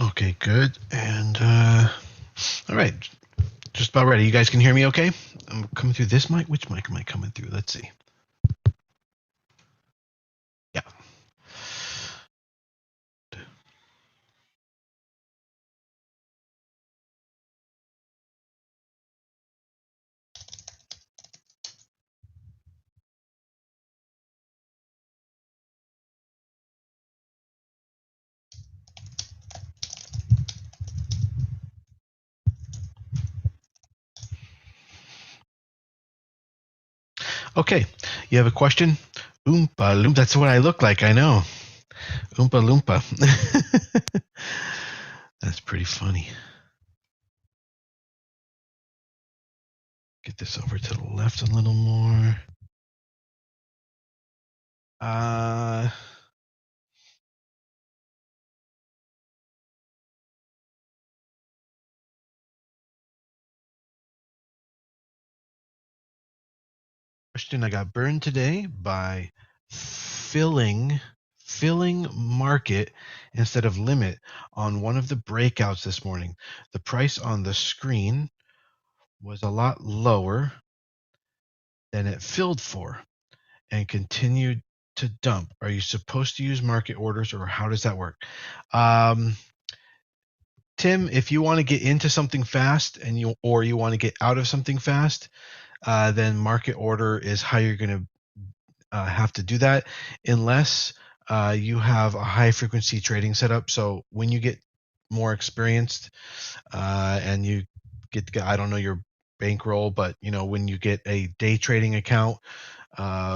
Okay, good. And all right, just about ready. You guys can hear me okay? I'm coming through this mic. Which mic am I coming through? Let's see. Yeah. Okay. You have a question? Oompa Loompa. That's what I look like. I know. Oompa Loompa. That's pretty funny. Get this over to the left a little more. Uh, question. I got burned today by filling market instead of limit on one of the breakouts this morning. The price on the screen was a lot lower than it filled for and continued to dump. Are you supposed to use market orders or how does that work? Tim, if you want to get into something fast and you want to get out of something fast, then market order is how you're going to have to do that, unless you have a high frequency trading setup. So when you get more experienced and you get, I don't know your bankroll, but when you get a day trading account,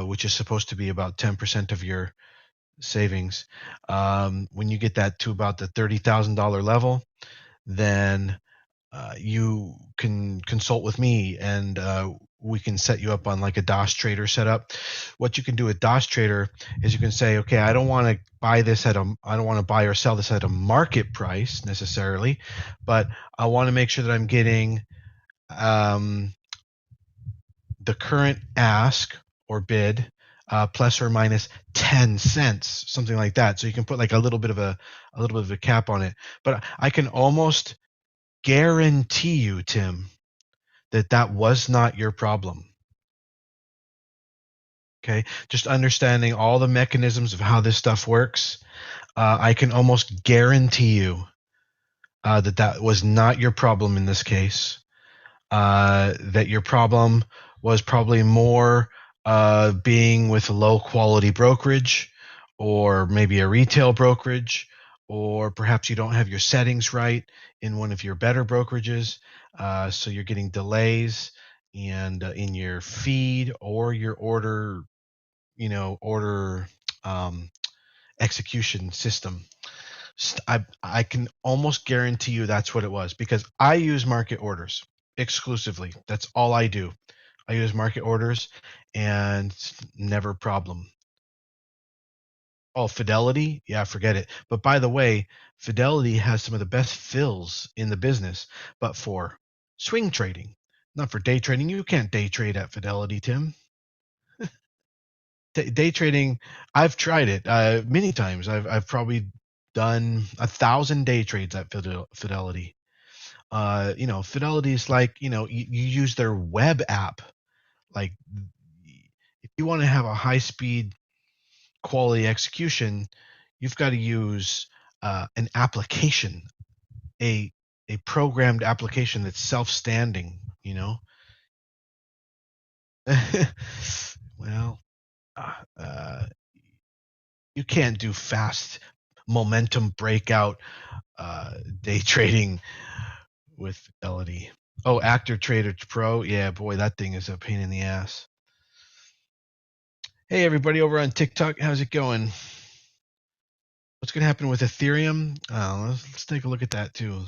which is supposed to be about 10% of your savings, when you get that to about the $30,000 level, then you can consult with me and we can set you up on like a DOS Trader setup. What you can do with DOS Trader is you can say, okay, I don't want to buy this I don't want to buy or sell this at a market price necessarily, but I want to make sure that I'm getting the current ask or bid plus or minus 10 cents, something like that. So you can put like a little bit of a cap on it. But I can almost guarantee you, Tim, that was not your problem. Okay, just understanding all the mechanisms of how this stuff works, I can almost guarantee you that was not your problem in this case. That your problem was probably more being with a low quality brokerage, or maybe a retail brokerage, or perhaps you don't have your settings right in one of your better brokerages, so you're getting delays and in your feed or your order, order um, execution system. I can almost guarantee you that's what it was, because I use market orders exclusively. That's all I do. I use market orders and it's never a problem. Oh, Fidelity? Yeah, forget it. But by the way, Fidelity has some of the best fills in the business, but for swing trading, not for day trading. You can't day trade at Fidelity, Tim. Day trading, I've tried it many times. I've probably done 1,000 day trades at Fidelity. Fidelity is like, you use their web app. Like, if you want to have a high speed quality execution, you've got to use an application, a programmed application that's self-standing. Well, uh, you can't do fast momentum breakout day trading with Fidelity. Oh, Active Trader Pro. Yeah, boy, that thing is a pain in the ass. Hey, everybody over on TikTok, how's it going? What's going to happen with Ethereum? Let's take a look at that too.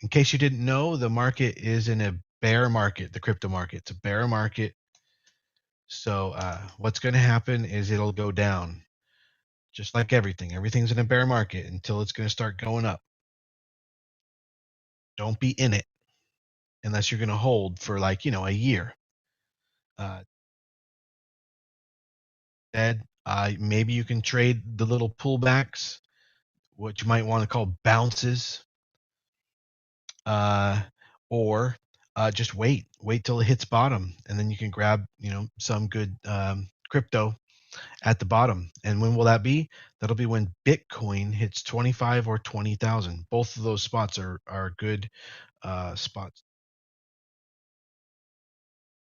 In case you didn't know, the market is in a bear market, the crypto market. It's a bear market. So what's going to happen is it'll go down, just like everything. Everything's in a bear market until it's going to start going up. Don't be in it unless you're going to hold for like, a year. Uh, Ed, Maybe you can trade the little pullbacks, what you might want to call bounces, uh, or just wait till it hits bottom, and then you can grab some good crypto at the bottom. And when will that be? That'll be when Bitcoin hits 25 or 20,000. Both of those spots are good spots.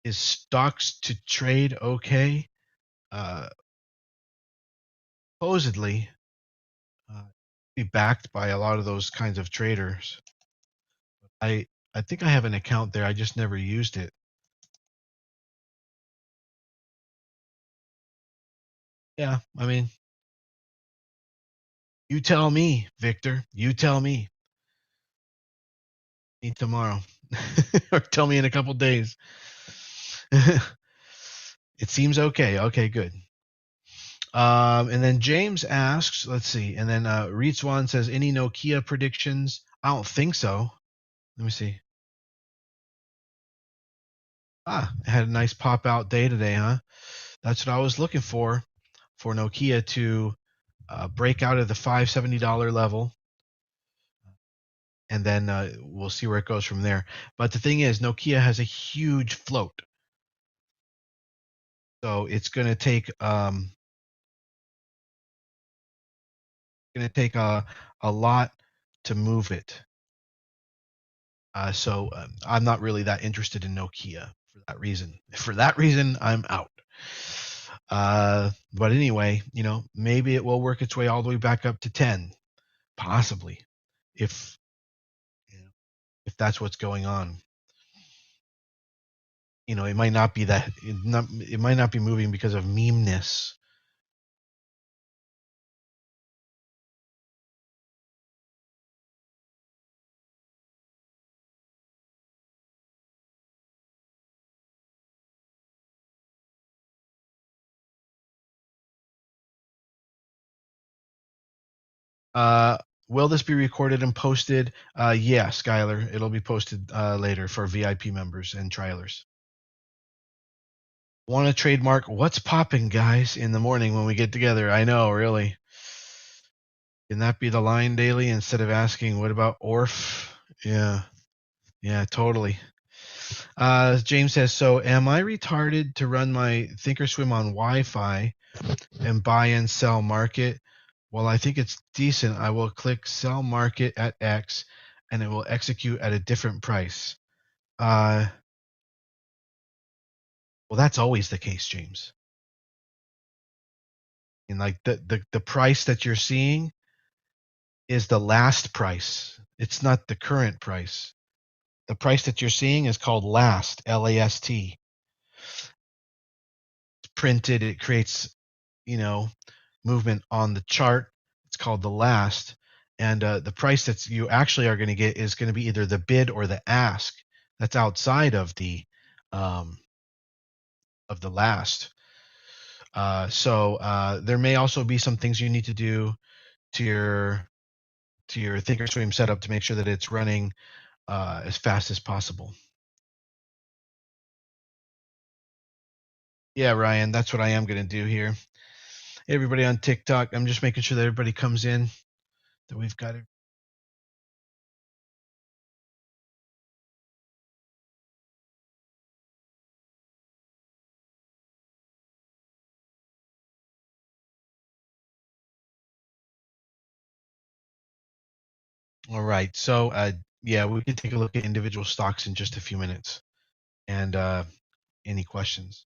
Is stocks to trade okay? Uh, Supposedly, be backed by a lot of those kinds of traders. I think I have an account there. I just never used it. Yeah, I mean, you tell me, Victor. You tell me. Me tomorrow, or tell me in a couple days. It seems okay. Okay, good. And then James asks, let's see, and then Reed Swan says, any Nokia predictions? I don't think so. Let me see. It had a nice pop out day today, huh? That's what I was looking for Nokia to break out of the $570 level, and then we'll see where it goes from there. But the thing is, Nokia has a huge float, so it's going to take a lot to move it. So I'm not really that interested in Nokia for that reason. For that reason, I'm out. But anyway, maybe it will work its way all the way back up to 10, possibly, if if that's what's going on. It might not be that it might not be moving because of memeness. Uh, will this be recorded and posted? Yeah, Skylar, it'll be posted later for VIP members and trialers. Want to trademark what's popping, guys, in the morning when we get together? I know, really. Can that be the line daily instead of asking what about ORF? Yeah, totally. James says, so am I retarded to run my Thinkorswim on Wi-Fi and buy and sell market? Well, I think it's decent. I will click sell market at X and it will execute at a different price. Well, that's always the case, James. And like the price that you're seeing is the last price. It's not the current price. The price that you're seeing is called last, LAST. It's printed, it creates, movement on the chart. It's called the last. And the price that you actually are going to get is going to be either the bid or the ask. That's outside of the last. So there may also be some things you need to do to your Thinkorswim setup to make sure that it's running as fast as possible. Yeah, Ryan, that's what I am going to do here. Hey, everybody on TikTok, I'm just making sure that everybody comes in, that we've got it. All right. So, yeah, we can take a look at individual stocks in just a few minutes. And any questions?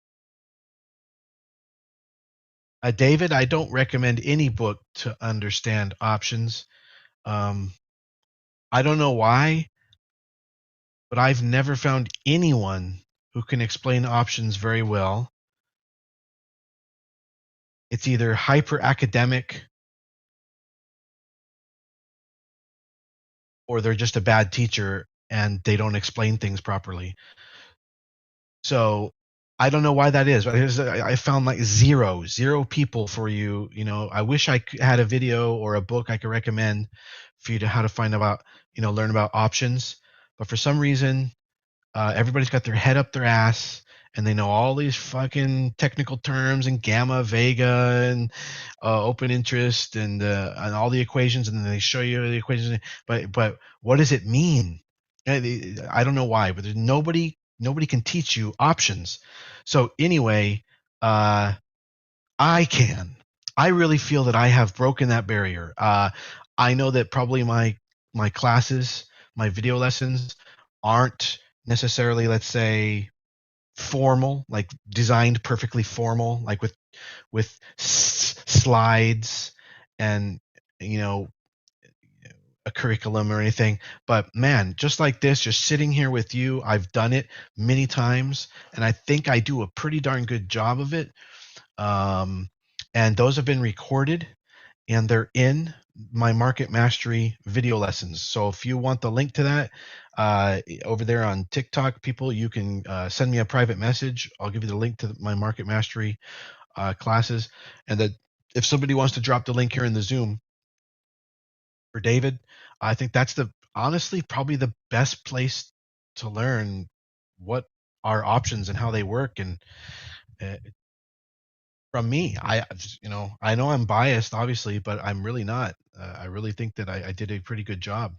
David, I don't recommend any book to understand options. I don't know why, but I've never found anyone who can explain options very well. It's either hyper academic or they're just a bad teacher and they don't explain things properly. So I don't know why that is. I found like zero people for you. I wish I had a video or a book I could recommend for you to how to find about, learn about options. But for some reason, everybody's got their head up their ass and they know all these fucking technical terms and gamma, vega, and open interest, and all the equations, and then they show you the equations. But what does it mean? I don't know why, but there's nobody can teach you options. So anyway, I can. I really feel that I have broken that barrier. I know that probably my classes, my video lessons, aren't necessarily, let's say, formal, like designed perfectly formal, like with slides and you know a curriculum or anything. But man, just like this, just sitting here with you, I've done it many times, and I think I do a pretty darn good job of it. Um, and those have been recorded, and they're in my Market Mastery video lessons. So if you want the link to that over there on TikTok, people, you can send me a private message. I'll give you the link to my Market Mastery classes. And that if somebody wants to drop the link here in the Zoom for David, I think that's the honestly probably the best place to learn what are options and how they work. And uh, from me, I know I'm biased, obviously, but I'm really not. I really think that I did a pretty good job.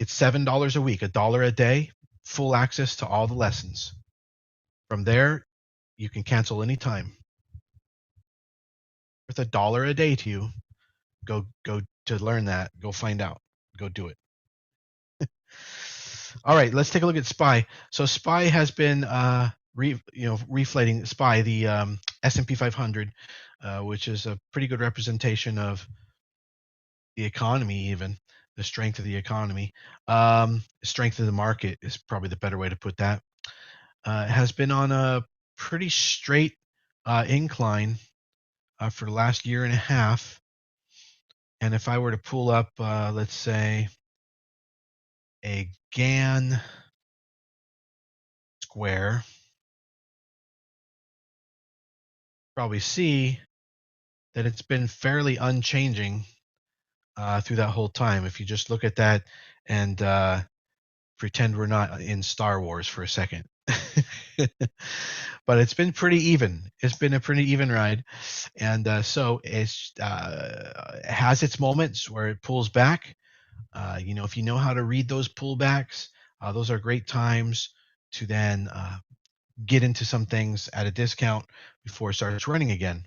It's $7 a week, $1 a day, full access to all the lessons. From there, you can cancel anytime. With $1 a day to you, go to learn that. Go find out. Go do it. All right, let's take a look at SPY. So SPY has been reflating SPY, the S&P 500, which is a pretty good representation of the economy, even the strength of the economy. Strength of the market is probably the better way to put that. Has been on a pretty straight incline for the last year and a half. And if I were to pull up, let's say, a Gann square, probably see that it's been fairly unchanging through that whole time. If you just look at that and pretend we're not in Star Wars for a second. But it's been pretty even. It's been a pretty even ride. And so it has its moments where it pulls back. If you know how to read those pullbacks, those are great times to then get into some things at a discount before it starts running again.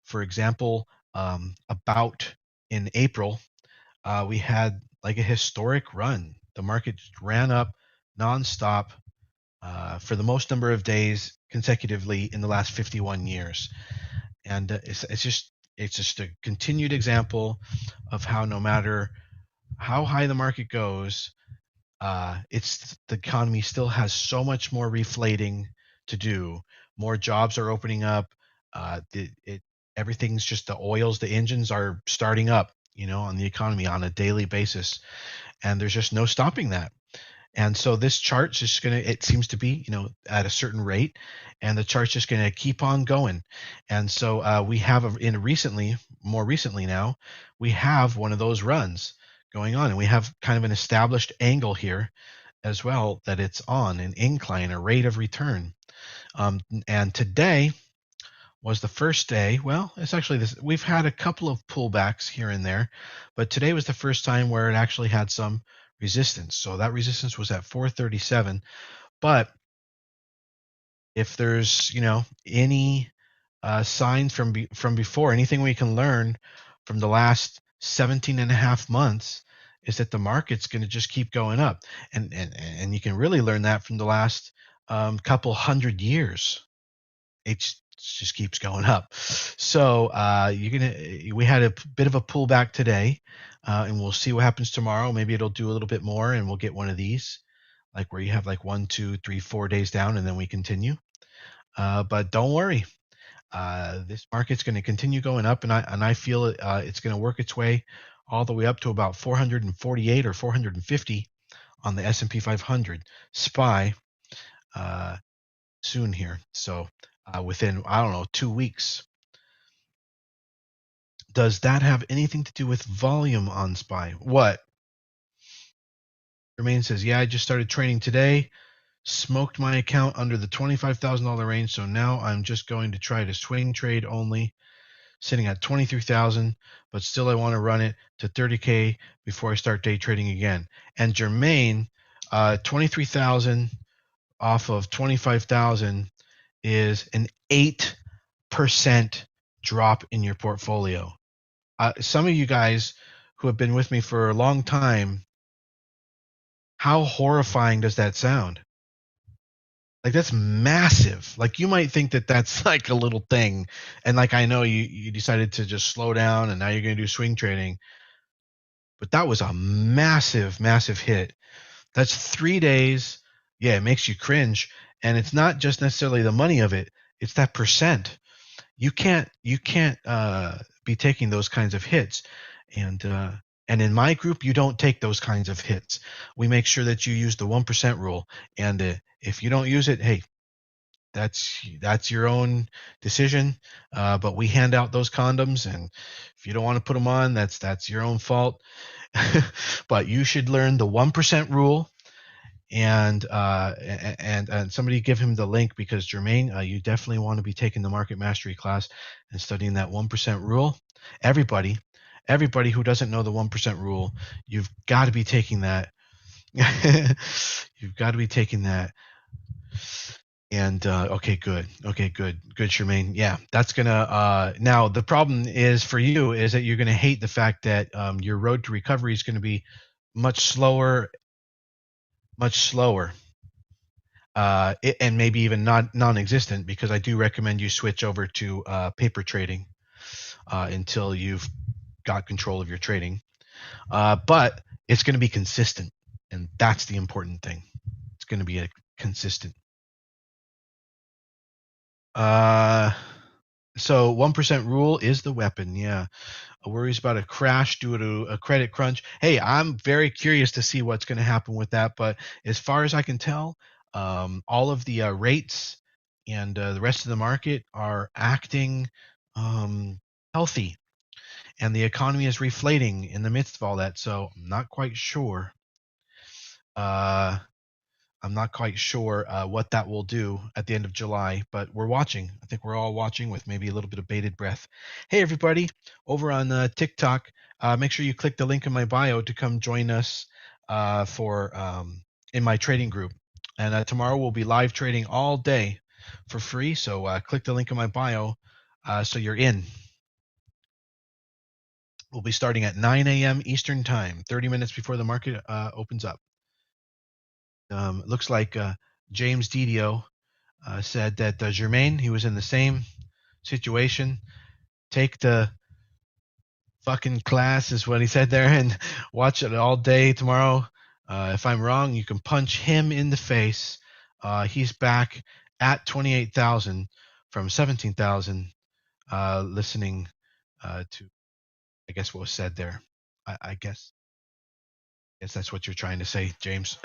For example, about in April, we had like a historic run. The market just ran up nonstop for the most number of days consecutively in the last 51 years. And it's just a continued example of how no matter how high the market goes, the economy still has so much more reflating to do. More jobs are opening up. Everything's just the engines are starting up, on the economy on a daily basis, and there's just no stopping that. And so this chart's just it seems to be, at a certain rate, and the chart's just going to keep on going. And so we have more recently now, we have one of those runs going on, and we have kind of an established angle here as well that it's on an incline, a rate of return. And today was the first day. Well, it's actually this. We've had a couple of pullbacks here and there, but today was the first time where it actually had some resistance. So that resistance was at 437. But if there's any signs from before, anything we can learn from the last 17 and a half months, is that the market's going to just keep going up, and you can really learn that from the last couple hundred years. It just keeps going up. So we had a bit of a pullback today, and we'll see what happens tomorrow. Maybe it'll do a little bit more, and we'll get one of these, like where you have like 1, 2, 3, 4 days down, and then we continue. But don't worry, this market's going to continue going up, and I feel it's going to work its way all the way up to about 448 or 450 on the S&P 500 SPY soon here. So within, I don't know, 2 weeks. Does that have anything to do with volume on SPY? What? Jermaine says, yeah, I just started trading today. smoked my account under the $25,000 range. So now I'm just going to try to swing trade only, sitting at 23,000, but still I want to run it to 30K before I start day trading again. And Jermaine, 23,000 off of 25,000 is an 8% drop in your portfolio. Some of you guys who have been with me for a long time, how horrifying does that sound? Like, that's massive. Like, you might think that that's like a little thing, and like, I know you decided to just slow down and now you're going to do swing trading, but that was a massive hit. That's 3 days. Yeah, it makes you cringe, and it's not just necessarily the money of it, it's that percent. You can't be taking those kinds of hits, and in my group, you don't take those kinds of hits. We make sure that you use the 1% rule, and if you don't use it, hey, that's your own decision. But we hand out those condoms, and if you don't want to put them on, that's your own fault. But you should learn the 1% rule, and somebody give him the link, because Jermaine, you definitely want to be taking the market mastery class and studying that 1% rule. Everybody who doesn't know the 1% rule, you've got to be taking that. You've got to be taking that. And okay, good, Jermaine. Yeah, that's gonna. Now the problem is for you is that you're gonna hate the fact that your road to recovery is going to be much slower, and maybe even non-existent, because I do recommend you switch over to paper trading until you've got control of your trading. But it's going to be consistent, and that's the important thing. It's going to be a consistent. So 1% rule is the weapon. Yeah. Worries about a crash due to a credit crunch. Hey, I'm very curious to see what's going to happen with that. But as far as I can tell, all of the rates and the rest of the market are acting healthy, and the economy is reflating in the midst of all that. So I'm not quite sure. What that will do at the end of July, but we're watching. I think we're all watching with maybe a little bit of bated breath. Hey, everybody, over on TikTok, make sure you click the link in my bio to come join us in my trading group. And tomorrow we'll be live trading all day for free. So click the link in my bio so you're in. We'll be starting at 9 a.m. Eastern Time, 30 minutes before the market opens up. Looks like James Didio said that Jermaine, he was in the same situation. Take the fucking class is what he said there, and watch it all day tomorrow. If I'm wrong, you can punch him in the face. He's back at 28,000 from 17,000, listening to, I guess, what was said there. I guess that's what you're trying to say, James.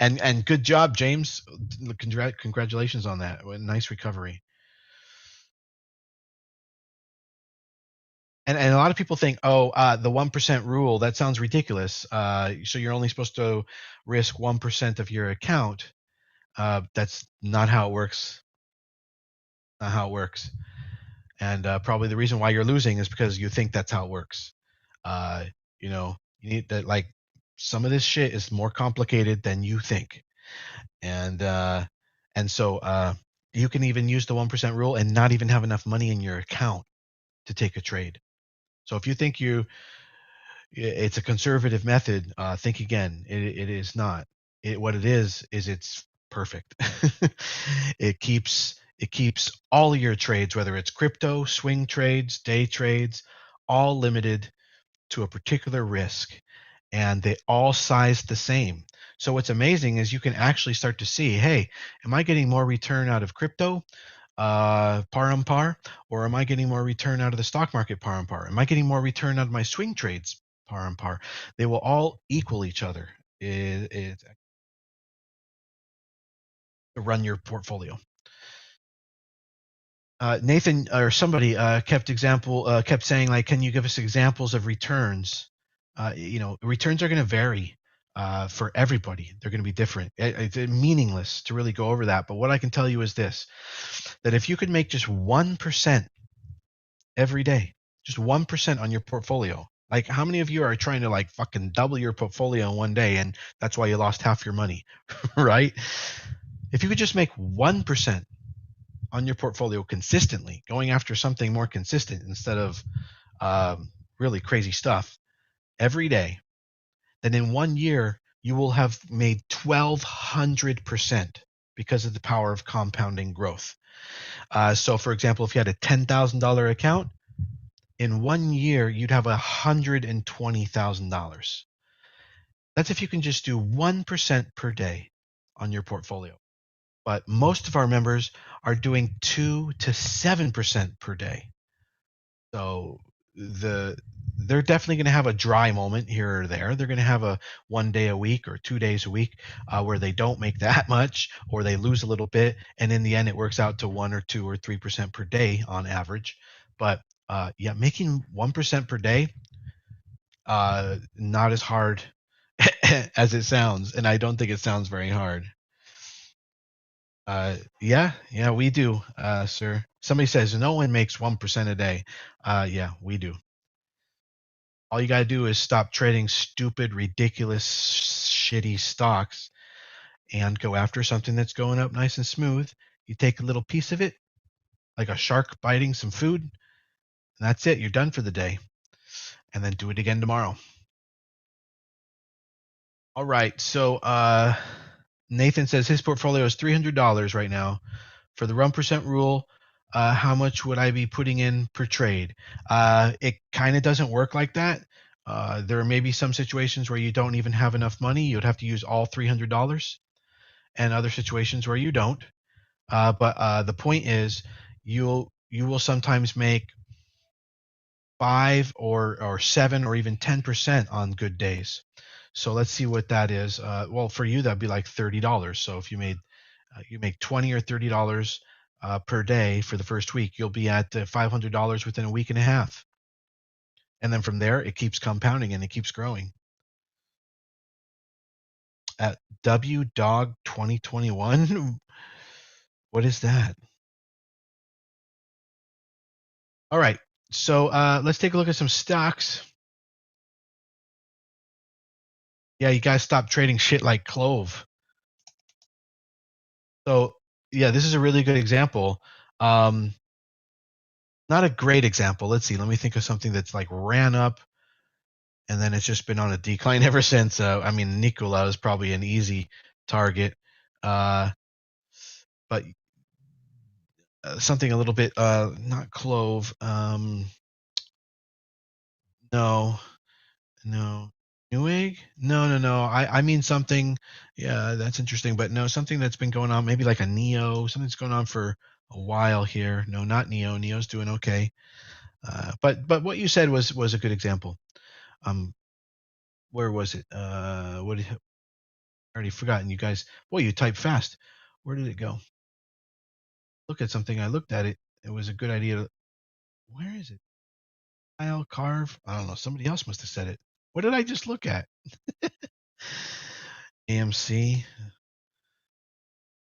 and good job, James. Congratulations on that. Nice recovery. And a lot of people think, the 1% rule, that sounds ridiculous. So you're only supposed to risk 1% of your account. That's not how it works. Not how it works. And probably the reason why you're losing is because you think that's how it works. You need that. Like, some of this shit is more complicated than you think. And so you can even use the 1% rule and not even have enough money in your account to take a trade. So if you think it's a conservative method, think again. It is not. What it is it's perfect. It keeps all your trades, whether it's crypto, swing trades, day trades, all limited to a particular risk, and they all size the same. So what's amazing is you can actually start to see, hey, am I getting more return out of crypto, par on par, or am I getting more return out of the stock market, par on par? Am I getting more return out of my swing trades, par on par? They will all equal each other to run your portfolio. Nathan or somebody kept saying, like, can you give us examples of returns? Returns are going to vary. for everybody. They're going to be different. It's meaningless to really go over that. But what I can tell you is this, that if you could make just 1% every day, just 1% on your portfolio, like how many of you are trying to like fucking double your portfolio in one day and that's why you lost half your money, right? If you could just make 1% on your portfolio consistently, going after something more consistent instead of really crazy stuff every day, then in 1 year you will have made 1,200% because of the power of compounding growth. So, for example, if you had a $10,000 account, in 1 year you'd have $120,000. That's if you can just do 1% per day on your portfolio. But most of our members are doing 2 to 7% per day. So they're definitely going to have a dry moment here or there. They're going to have a 1 day a week or 2 days a week where they don't make that much or they lose a little bit, and in the end it works out to 1 or 2 or 3% per day on average. But yeah, making 1% per day, not as hard as it sounds, and I don't think it sounds very hard. Yeah, we do, sir. Somebody says no one makes 1% a day. Yeah, we do. All you gotta do is stop trading stupid, ridiculous, shitty stocks and go after something that's going up nice and smooth. You take a little piece of it, like a shark biting some food, and that's it. You're done for the day. And then do it again tomorrow. All right. So Nathan says his portfolio is $300 right now. For the 1% rule, how much would I be putting in per trade? It kind of doesn't work like that. There may be some situations where you don't even have enough money. You'd have to use all $300, and other situations where you don't. But the point is, you will sometimes make 5 or 7 or even 10% on good days. So let's see what that is. Well, for you that'd be like $30. So if you make $20 or $30 per day for the first week, you'll be at $500 within a week and a half. And then from there, it keeps compounding and it keeps growing. At WDog 2021, what is that? All right, so let's take a look at some stocks. Yeah, you guys stop trading shit like Clove. So yeah, this is a really good example. Not a great example. Let's see. Let me think of something that's like ran up and then it's just been on a decline ever since. I mean, Nikola is probably an easy target, but something a little bit not Clove. No, Newegg? No. I mean something. Yeah, that's interesting, but no, something that's been going on. Maybe like a Neo. Something that's going on for a while here. No, not Neo. Neo's doing okay. But what you said was a good example. Where was it? What did I already forgotten? You guys, boy, you type fast. Where did it go? Look at something. I looked at it. It was a good idea. Where is it? Kyle Carve. I don't know. Somebody else must have said it. What did I just look at? AMC.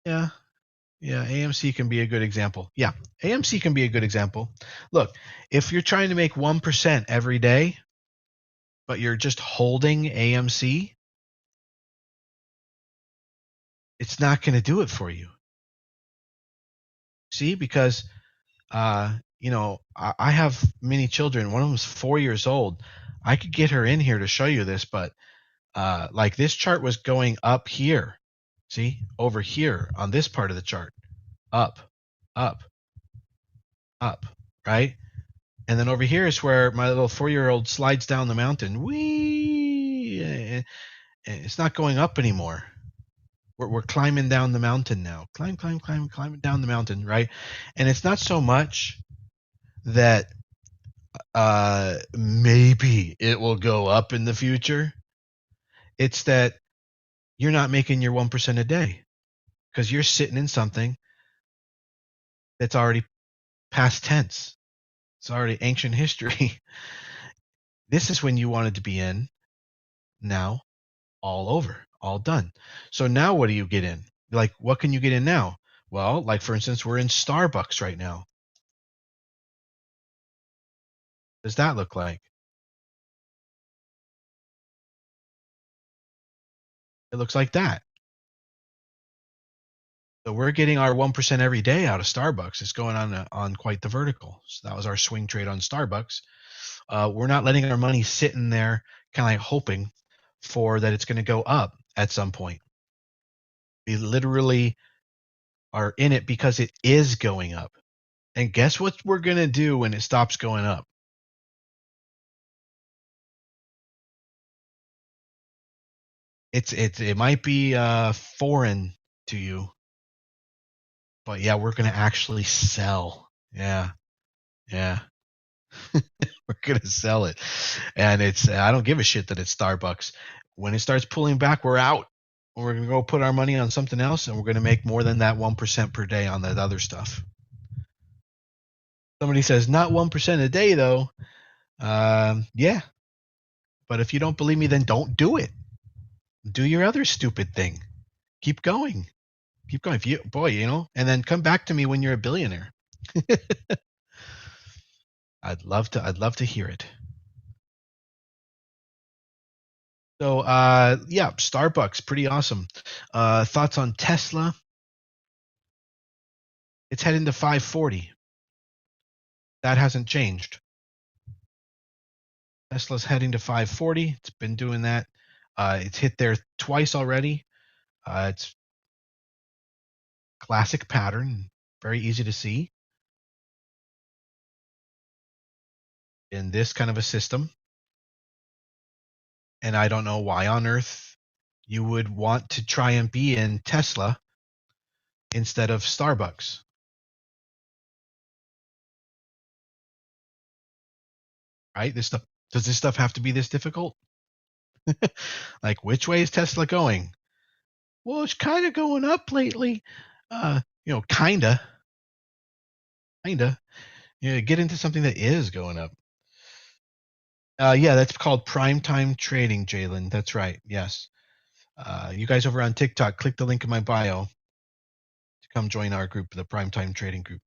Yeah. AMC can be a good example. Yeah, AMC can be a good example. Look, if you're trying to make 1% every day, but you're just holding AMC, it's not going to do it for you. See, because I have many children. One of them's 4 years old. I could get her in here to show you this, but like this chart was going up here. See, over here on this part of the chart, up, up, up, right? And then over here is where my little 4-year-old slides down the mountain. Whee! It's not going up anymore. We're climbing down the mountain now. Climbing down the mountain, right? And it's not so much that maybe it will go up in the future. It's that you're not making your 1% a day because you're sitting in something that's already past tense. It's already ancient history. This is when you wanted to be in now. all over, all done. So now what do you get in? Like, what can you get in now? Well, like for instance, we're in Starbucks right now. What does that look like? It looks like that. So we're getting our 1% every day out of Starbucks. It's going on quite the vertical. So that was our swing trade on Starbucks. We're not letting our money sitting there, kind of like hoping for that it's going to go up at some point. We literally are in it because it is going up. And guess what we're going to do when it stops going up? It might be foreign to you, but yeah, we're going to actually sell. Yeah. Yeah. We're going to sell it. And I don't give a shit that it's Starbucks. When it starts pulling back, we're out. We're going to go put our money on something else, and we're going to make more than that 1% per day on that other stuff. Somebody says, not 1% a day, though. Yeah. But if you don't believe me, then don't do it. Do your other stupid thing. Keep going. Keep going. If you, boy, and then come back to me when you're a billionaire. I'd love to hear it. So, yeah, Starbucks, pretty awesome. Thoughts on Tesla? It's heading to 540. That hasn't changed. Tesla's heading to 540. It's been doing that. It's hit there twice already. It's classic pattern, very easy to see in this kind of a system. And I don't know why on earth you would want to try and be in Tesla instead of Starbucks. Right? Does this stuff have to be this difficult? Like, which way is Tesla going? Well, it's kind of going up lately. Kinda. Yeah, get into something that is going up. Yeah, that's called prime time trading, Jalen. That's right. Yes. You guys over on TikTok, click the link in my bio to come join our group, the prime time trading group.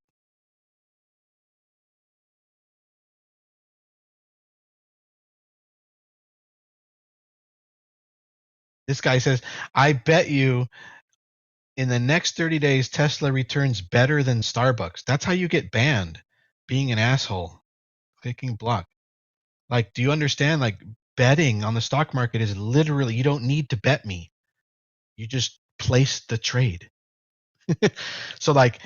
This guy says, I bet you in the next 30 days, Tesla returns better than Starbucks. That's how you get banned, being an asshole, clicking block. Like, do you understand? Like, betting on the stock market is literally, you don't need to bet me. You just place the trade. So, like,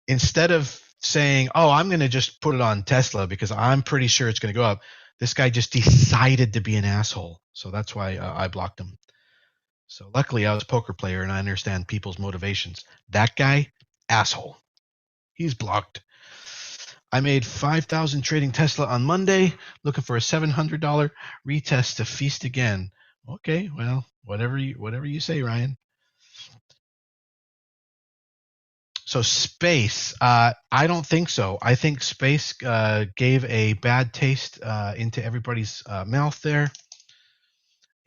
instead of saying, oh, I'm going to just put it on Tesla because I'm pretty sure it's going to go up, this guy just decided to be an asshole. So that's why I blocked him. So luckily I was a poker player and I understand people's motivations. That guy, asshole. He's blocked. I made 5,000 trading Tesla on Monday, looking for a $700 retest to feast again. Okay, well, whatever you say, Ryan. So space, I don't think so. I think space gave a bad taste into everybody's mouth there,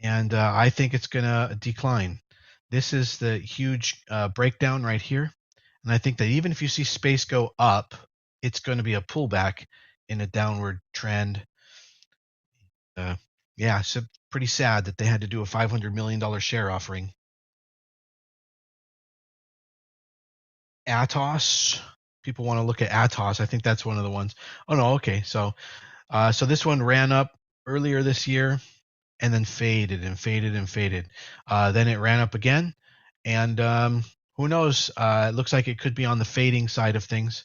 and I think it's going to decline. This is the huge breakdown right here, and I think that even if you see space go up, it's going to be a pullback in a downward trend. Yeah, so pretty sad that they had to do a $500 million share offering. Atos. People want to look at Atos. I think that's one of the ones. Oh no, okay. So this one ran up earlier this year and then faded and faded and faded. Then it ran up again, and who knows? It looks like it could be on the fading side of things.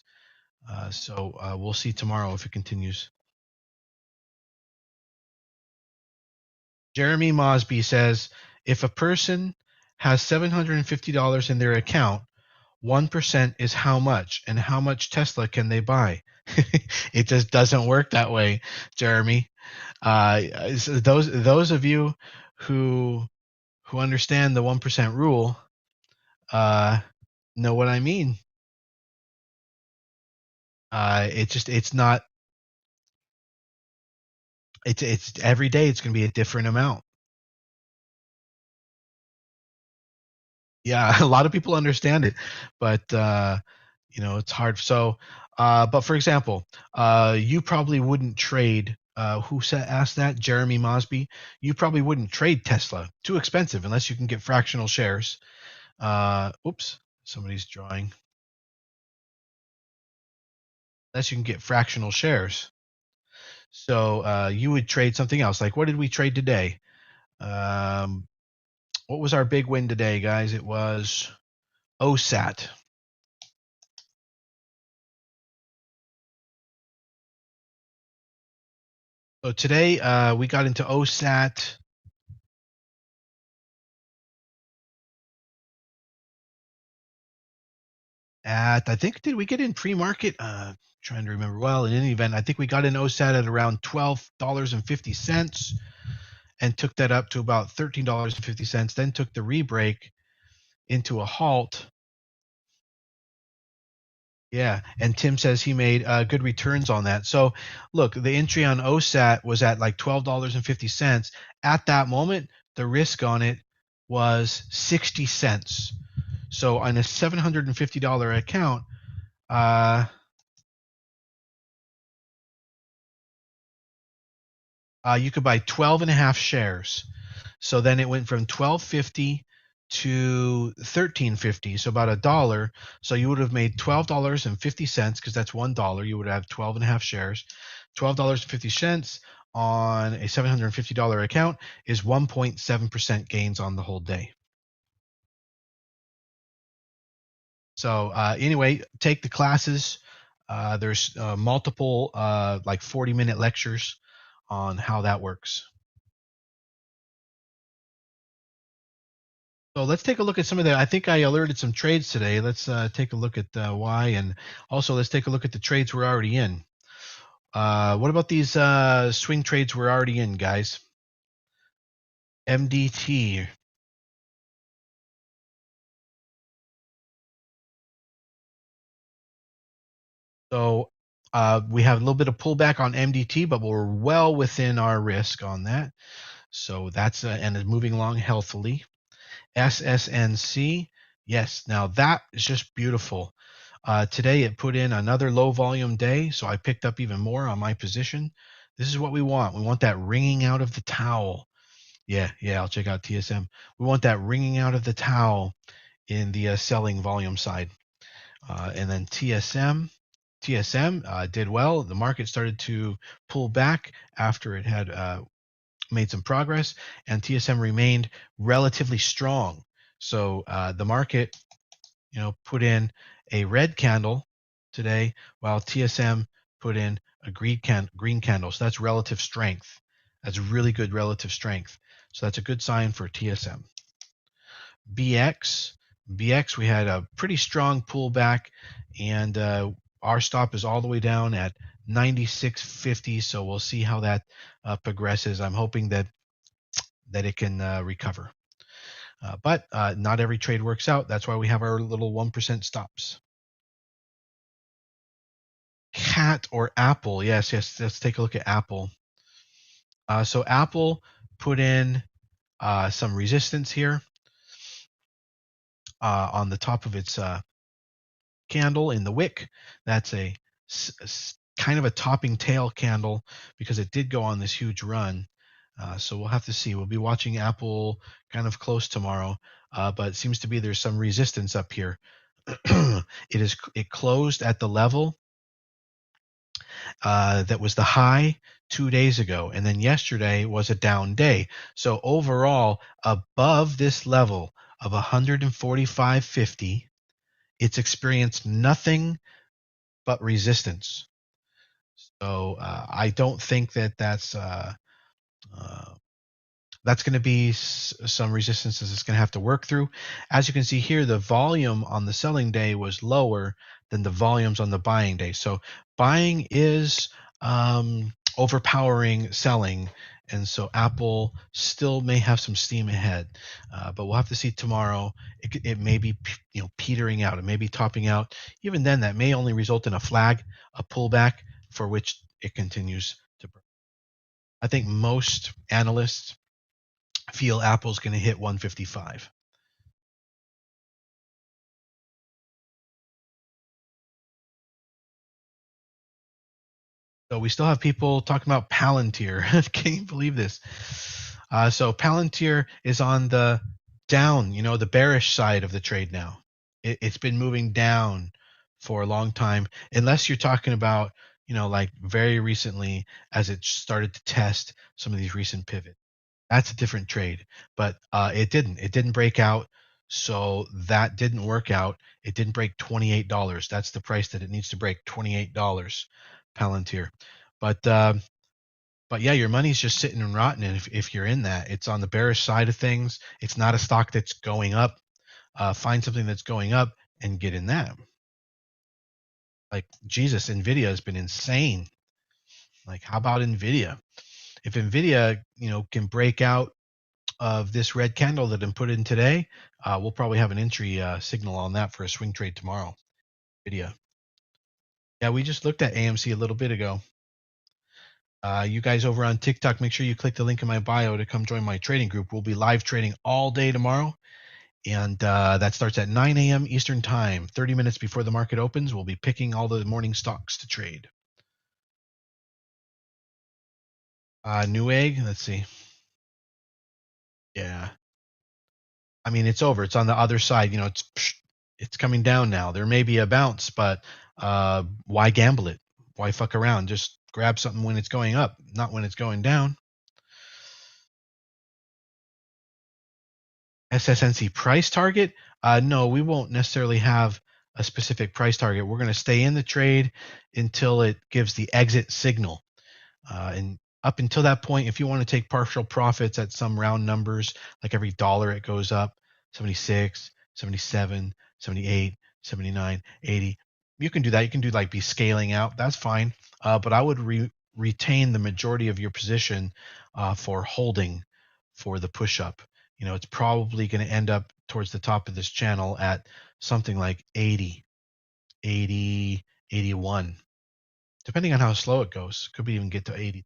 So we'll see tomorrow if it continues. Jeremy Mosby says, if a person has $750 in their account, 1% is how much, and how much Tesla can they buy? It just doesn't work that way, Jeremy. So those of you who understand the 1% rule know what I mean. It's not. It's every day. It's going to be a different amount. Yeah, a lot of people understand it, but it's hard. So, but for example, you probably wouldn't trade. Who said asked that? Jeremy Mosby. You probably wouldn't trade Tesla. Too expensive unless you can get fractional shares. Oops, somebody's drawing. Unless you can get fractional shares. So you would trade something else. Like what did we trade today? Um, what was our big win today, guys? It was OSAT. So today we got into OSAT at, I think, did we get in pre-market? Trying to remember. Well, in any event, I think we got in OSAT at around $12.50 and took that up to about $13.50. Then took the rebreak into a halt. Yeah, and Tim says he made good returns on that. So, look, the entry on OSAT was at like $12.50. At that moment, the risk on it was 60 cents. So, on a $750 account, you could buy 12 and a half shares. So then it went from 12.50 to 13.50, so about a dollar. So you would have made $12.50 because that's $1. You would have 12 and a half shares. $12.50 on a $750 account is 1.7% gains on the whole day. So anyway, take the classes. There's multiple like 40-minute lectures on how that works. So let's take a look at some of the. I think I alerted some trades today. Let's take a look at why, and also let's take a look at the trades we're already in. What about these swing trades we're already in, guys? MDT. So we have a little bit of pullback on MDT, but we're well within our risk on that. So that's and is moving along healthily. SSNC. Yes, now that is just beautiful. Today it put in another low volume day, so I picked up even more on my position. This is what we want. We want that ringing out of the towel. Yeah, I'll check out TSM. We want that ringing out of the towel in the selling volume side. And then TSM did well. The market started to pull back after it had made some progress, and TSM remained relatively strong. So the market, put in a red candle today, while TSM put in a green candle. So that's relative strength. That's really good relative strength. So that's a good sign for TSM. BX, we had a pretty strong pullback, and our stop is all the way down at 96.50. So we'll see how that progresses. I'm hoping that it can recover. But not every trade works out. That's why we have our little 1% stops. Cat or Apple. Yes. Let's take a look at Apple. So Apple put in some resistance here on the top of its candle in the wick. That's a kind of a topping tail candle because it did go on this huge run. So we'll have to see. We'll be watching Apple kind of close tomorrow, but it seems to be there's some resistance up here. It closed at the level that was the high 2 days ago, and then yesterday was a down day. So overall, above this level of 145.50, it's experienced nothing but resistance. So I don't think that that's going to be some resistances it's going to have to work through. As you can see here, the volume on the selling day was lower than the volumes on the buying day. So buying is overpowering selling, and so Apple still may have some steam ahead, but we'll have to see tomorrow. It may be petering out, it may be topping out. Even then, that may only result in a flag, a pullback, for which it continues to burn. I think most analysts feel Apple's going to hit 155. So we still have people talking about Palantir. Can you believe this? So Palantir is on the down, the bearish side of the trade now. It's been moving down for a long time, unless you're talking about, like very recently as it started to test some of these recent pivots. That's a different trade, but it didn't. It didn't break out, so that didn't work out. It didn't break $28. That's the price that it needs to break, $28, Palantir. But but yeah, your money's just sitting and rotting. And if you're in that, it's on the bearish side of things. It's not a stock that's going up. Find something that's going up and get in that. Like Jesus, Nvidia has been insane. Like, how about Nvidia? If Nvidia, can break out of this red candle that I'm put in today, we'll probably have an entry signal on that for a swing trade tomorrow. Nvidia. Yeah, we just looked at AMC a little bit ago. You guys over on TikTok, make sure you click the link in my bio to come join my trading group. We'll be live trading all day tomorrow, and that starts at 9 a.m. Eastern Time, 30 minutes before the market opens. We'll be picking all the morning stocks to trade. Newegg, let's see. Yeah. I mean, it's over. It's on the other side. It's coming down now. There may be a bounce, but why gamble it? Why fuck around? Just grab something when it's going up, not when it's going down. SSNC price target? No, we won't necessarily have a specific price target. We're going to stay in the trade until it gives the exit signal. And up until that point, if you want to take partial profits at some round numbers, like every dollar it goes up, 76, 77, 78, 79, 80, you can do that. You can do like be scaling out. That's fine. But I would retain the majority of your position for holding for the push up. It's probably going to end up towards the top of this channel at something like 80, 80, 81, depending on how slow it goes. Could be even get to 80.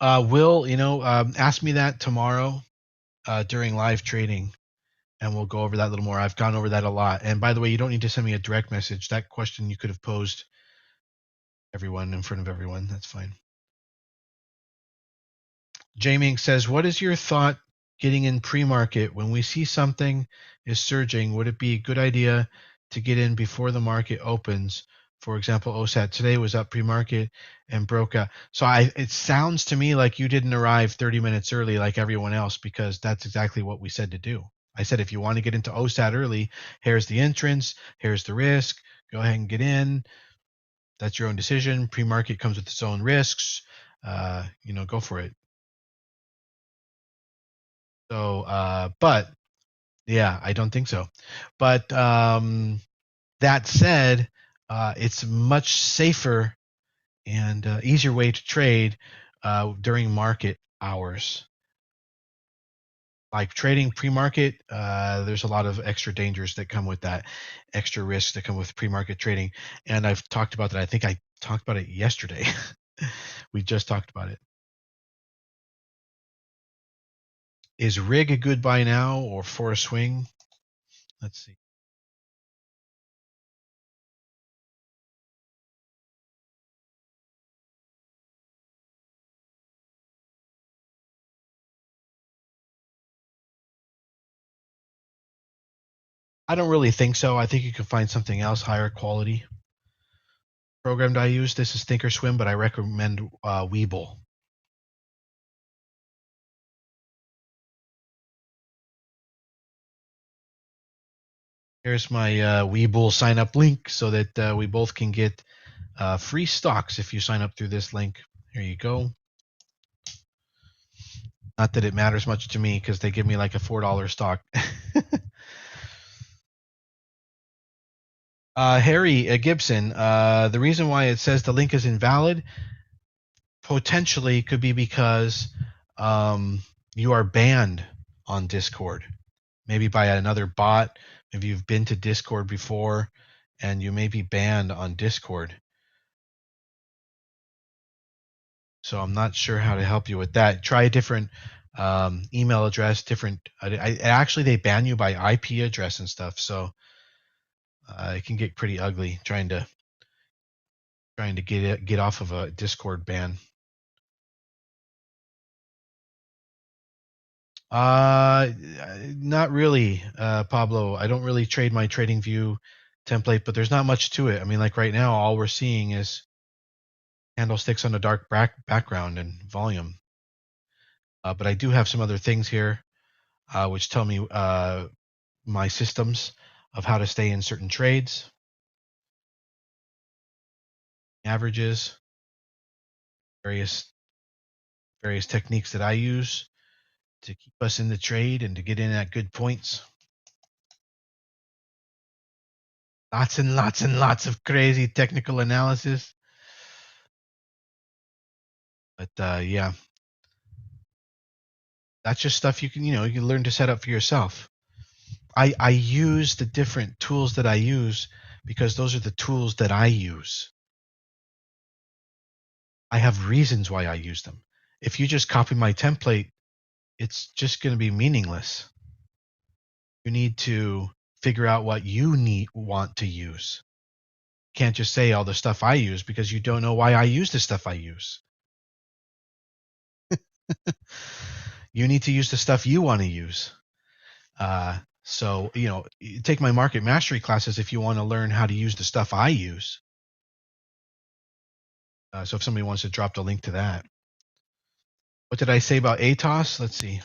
Will, ask me that tomorrow during live trading, and we'll go over that a little more. I've gone over that a lot. And by the way, you don't need to send me a direct message. That question you could have posed everyone in front of everyone. That's fine. Jamie says, what is your thought getting in pre-market when we see something is surging? Would it be a good idea to get in before the market opens? For example, OSAT today was up pre-market and broke out. So it sounds to me like you didn't arrive 30 minutes early like everyone else, because that's exactly what we said to do. I said, if you want to get into OSAT early, here's the entrance, here's the risk, go ahead and get in. That's your own decision. Pre-market comes with its own risks. Go for it. So, but yeah, I don't think so. But that said, it's much safer and easier way to trade during market hours. Like trading pre-market, there's a lot of extra dangers that come with that, extra risks that come with pre-market trading. And I've talked about that. I think I talked about it yesterday. We just talked about it. Is rig a good buy now or for a swing? Let's see. I don't really think so. I think you can find something else higher quality. Program I use, this is Thinkorswim, but I recommend Webull. Here's my Webull sign up link so that we both can get free stocks if you sign up through this link. Here you go. Not that it matters much to me because they give me like a $4 stock. Harry Gibson, the reason why it says the link is invalid potentially could be because you are banned on Discord, maybe by another bot. Maybe you've been to Discord before and you may be banned on Discord. So I'm not sure how to help you with that. Try a different email address, different. Actually, they ban you by IP address and stuff, so it can get pretty ugly trying to get off of a Discord ban. Not really, Pablo. I don't really trade my TradingView template, but there's not much to it. I mean, like right now, all we're seeing is candlesticks on a dark background and volume. But I do have some other things here, which tell me my systems of how to stay in certain trades, averages, various techniques that I use to keep us in the trade and to get in at good points. Lots and lots and lots of crazy technical analysis. But yeah, that's just stuff you can learn to set up for yourself. I use the different tools that I use because those are the tools that I use. I have reasons why I use them. If you just copy my template, it's just going to be meaningless. You need to figure out what you want to use. You can't just say all the stuff I use because you don't know why I use the stuff I use. You need to use the stuff you want to use. So, take my market mastery classes if you want to learn how to use the stuff I use. So if somebody wants to drop the link to that. What did I say about ATOS? Let's see.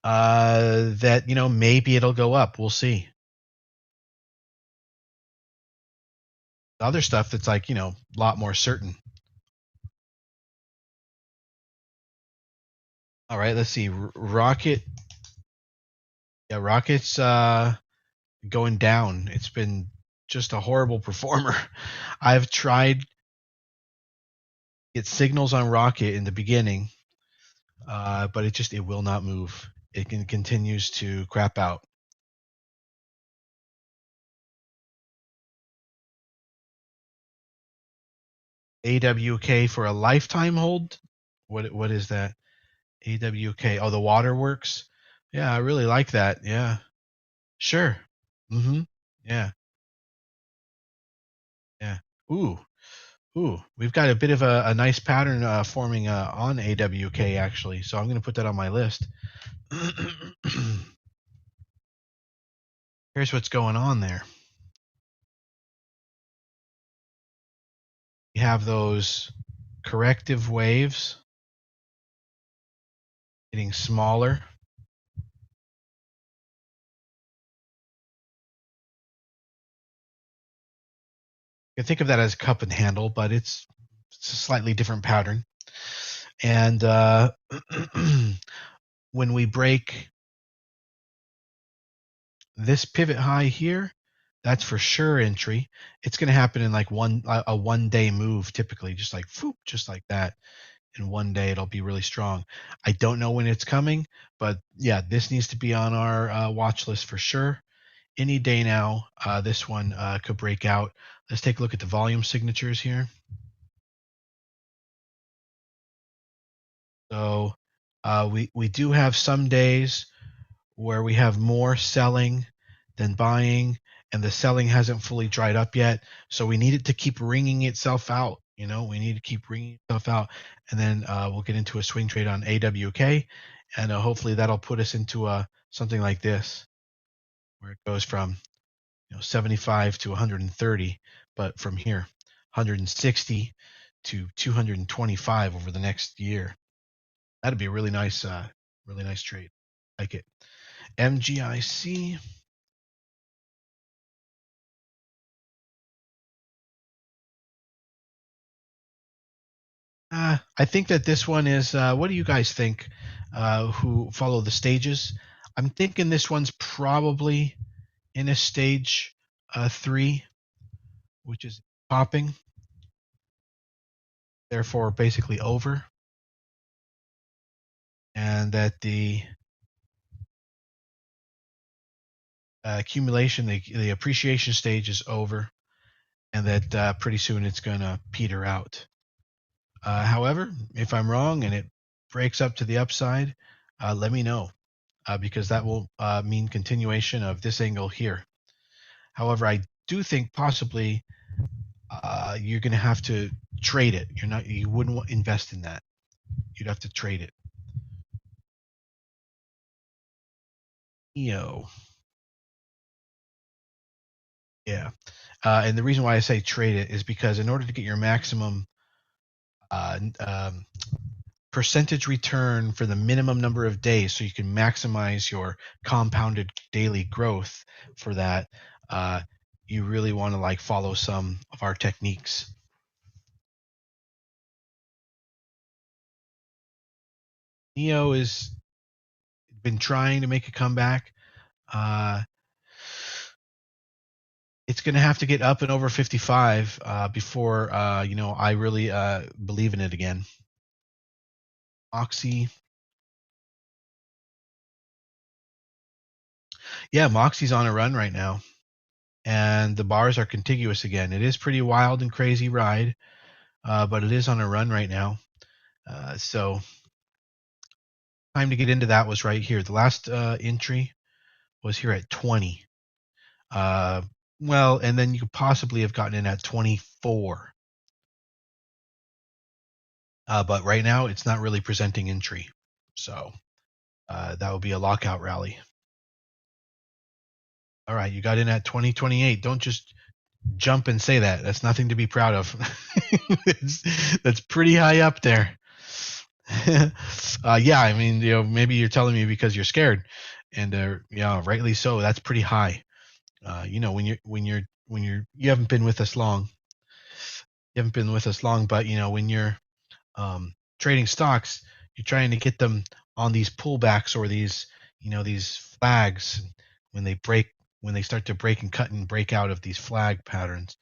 That, maybe it'll go up. We'll see. The other stuff that's like, a lot more certain. All right, let's see. Rocket. Yeah, Rocket's going down. It's been just a horrible performer. I've tried to get signals on Rocket in the beginning, but it will not move. It continues to crap out. AWK for a lifetime hold? What is that? AWK. Oh, the waterworks. Yeah, I really like that. Yeah. Sure. Mm-hmm. Yeah. Yeah. Ooh. We've got a bit of a nice pattern forming on AWK actually, so I'm going to put that on my list. Here's what's going on there. You have those corrective waves getting smaller. You can think of that as cup and handle, but it's a slightly different pattern. And when we break this pivot high here, that's for sure entry. It's going to happen in like a 1 day move, typically, just like just like that. In 1 day, it'll be really strong. I don't know when it's coming, but yeah, this needs to be on our watch list for sure. Any day now, this one could break out. Let's take a look at the volume signatures here. So we do have some days where we have more selling than buying, and the selling hasn't fully dried up yet. So we need it to keep wringing itself out. We need to keep wringing itself out, and then we'll get into a swing trade on AWK, and hopefully that'll put us into something like this, where it goes from 75 to 130, but from here 160 to 225 over the next year. That'd be a really nice trade. Like it. MGIC. I think that this one is. What do you guys think? Who follow the stages? I'm thinking this one's probably in a stage 3, which is popping. Therefore, basically over, and that the accumulation, the appreciation stage is over, and that pretty soon it's going to peter out. However, if I'm wrong and it breaks up to the upside, let me know, because that will mean continuation of this angle here. However, I do think possibly you're going to have to trade it. You wouldn't invest in that. You'd have to trade it. NIO. Yeah. And the reason why I say trade it is because in order to get your maximum percentage return for the minimum number of days, so you can maximize your compounded daily growth for that, you really want to like follow some of our techniques. NIO has been trying to make a comeback. It's going to have to get up and over 55 before I really believe in it again. Moxie. Yeah, Moxie's on a run right now, and the bars are contiguous again. It is pretty wild and crazy ride, but it is on a run right now. So time to get into that was right here. The last entry was here at 20. Well, and then you could possibly have gotten in at 24. But right now, it's not really presenting entry. So that would be a lockout rally. All right, you got in at 2028. Don't just jump and say that. That's nothing to be proud of. That's pretty high up there. Yeah, I mean, maybe you're telling me because you're scared, and yeah, rightly so. That's pretty high. You haven't been with us long. You haven't been with us long, but when you're trading stocks, you're trying to get them on these pullbacks or these flags when they start to break and cut and break out of these flag patterns.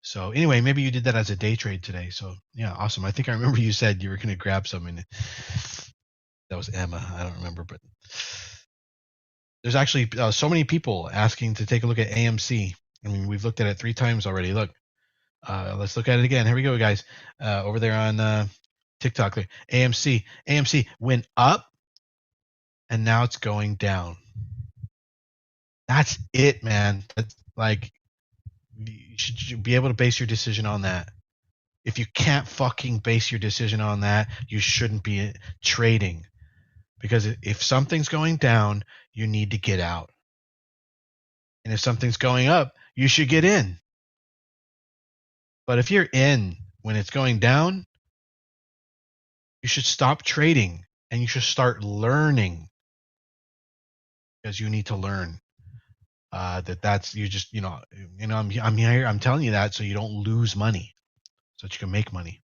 So anyway, maybe you did that as a day trade today. So yeah, awesome. I think I remember you said you were going to grab some, and that was Emma. I don't remember, but there's actually so many people asking to take a look at AMC. I mean, we've looked at it 3 times already. Look, let's look at it again. Here we go, guys. Over there on TikTok, AMC went up, and now it's going down. That's it, man. That's like, you should be able to base your decision on that. If you can't fucking base your decision on that, you shouldn't be trading. Because if something's going down, you need to get out. And if something's going up, you should get in. But if you're in when it's going down, you should stop trading and you should start learning, because you need to learn that's you just I'm here, I'm telling you that so you don't lose money, so that you can make money.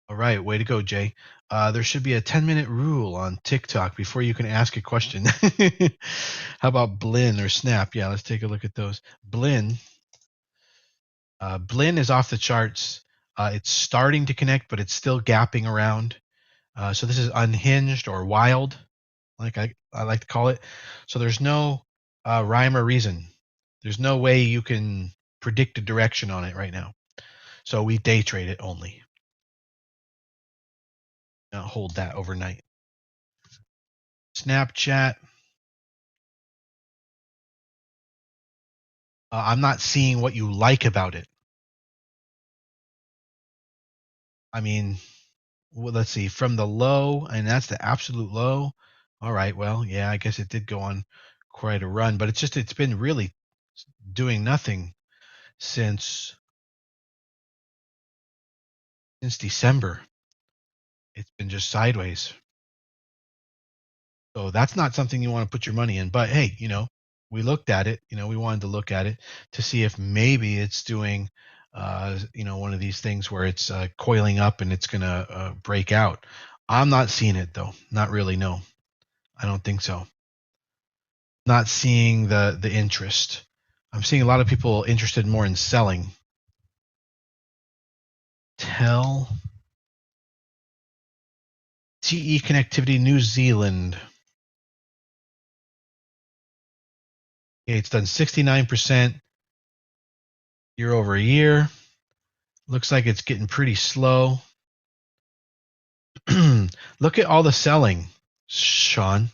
All right, way to go, Jay. There should be a 10-minute rule on TikTok before you can ask a question. How about Blinn or Snap? Yeah, let's take a look at those. Blinn is off the charts. It's starting to connect, but it's still gapping around. So this is unhinged or wild, like I like to call it. So there's no rhyme or reason. There's no way you can predict a direction on it right now. So we day trade it only. Hold that overnight. Snapchat. I'm not seeing what you like about it. I mean, well, let's see. From the low, and that's the absolute low. All right. Well, yeah, I guess it did go on quite a run, but it's been really doing nothing since December. It's been just sideways. So that's not something you want to put your money in. But hey, we looked at it. We wanted to look at it to see if maybe it's doing, one of these things where it's coiling up and it's going to break out. I'm not seeing it though. Not really. No, I don't think so. Not seeing the interest. I'm seeing a lot of people interested more in selling. TE Connectivity New Zealand. Okay, it's done 69% year over year. Looks like it's getting pretty slow. Look at all the selling, Sean.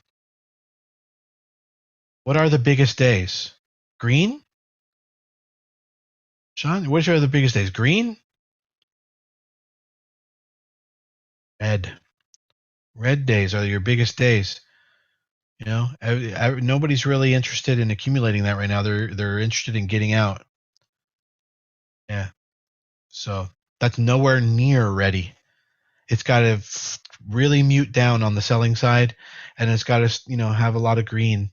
What are the biggest days? Green? Sean, which are the biggest days? Green? Red. Red days are your biggest days. You know, nobody's really interested in accumulating that right now. They're interested in getting out. Yeah. So that's nowhere near ready. It's got to really mute down on the selling side, and it's got to have a lot of green,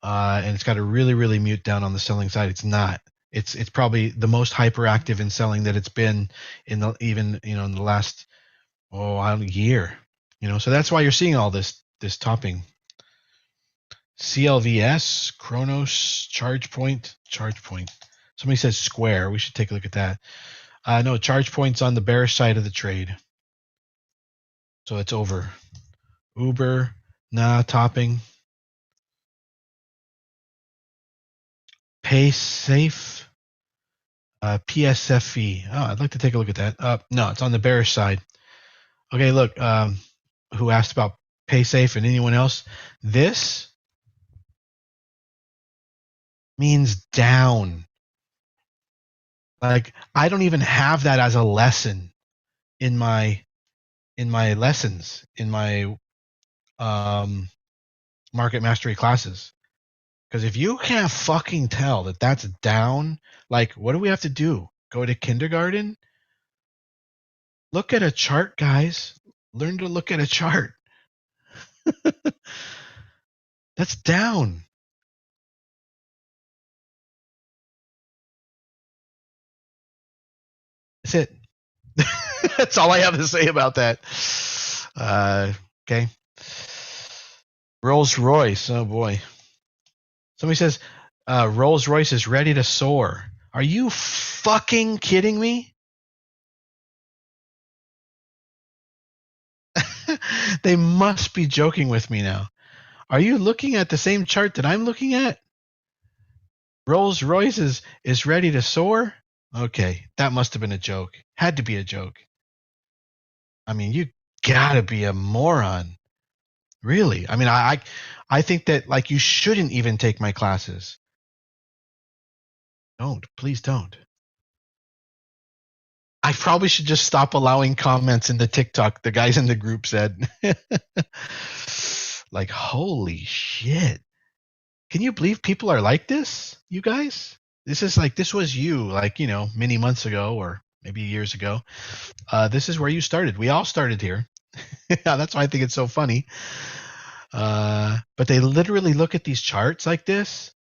and it's got to really mute down on the selling side. It's not. It's probably the most hyperactive in selling that it's been in the in the last year. So that's why you're seeing all this topping. CLVS, Kronos, ChargePoint. Somebody says Square. We should take a look at that. No, ChargePoint's on the bearish side of the trade. So it's over. Uber, nah, topping. PaySafe, PSFE. Oh, I'd like to take a look at that. No, it's on the bearish side. Okay, look, who asked about PaySafe and anyone else? This means down. Like, I don't even have that as a lesson in my lessons, in my market mastery classes. Because if you can't fucking tell that that's down, like, what do we have to do? Go to kindergarten? Look at a chart, guys. Learn to look at a chart. That's down. That's it. That's all I have to say about that. Okay. Rolls Royce. Oh boy. Somebody says Rolls Royce is ready to soar. Are you fucking kidding me? They must be joking with me now. Are you looking at the same chart that I'm looking at? Rolls Royce is ready to soar? Okay, that must have been a joke. Had to be a joke. I mean, you gotta be a moron. Really? I mean, I think that, like, you shouldn't even take my classes. Don't. Please don't. I probably should just stop allowing comments in the TikTok. The guys in the group said, like, holy shit. Can you believe people are like this, you guys? This was you, like, many months ago or maybe years ago. This is where you started. We all started here. Yeah, that's why I think it's so funny. But they literally look at these charts like this,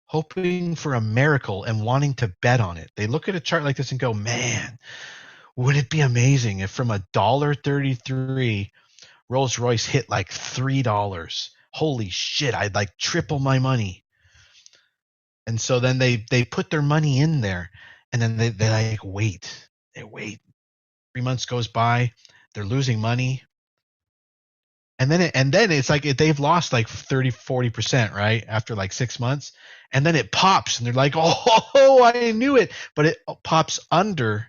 hoping for a miracle and wanting to bet on it. They look at a chart like this and go, man, would it be amazing if from $1.33 Rolls Royce hit like $3? Holy shit, I'd like triple my money. And so then they put their money in there, and then they like wait. They wait. 3 months goes by, they're losing money. And then it's like they've lost like 30-40%, right? After like 6 months. And then it pops and they're like, "Oh, I knew it." But it pops under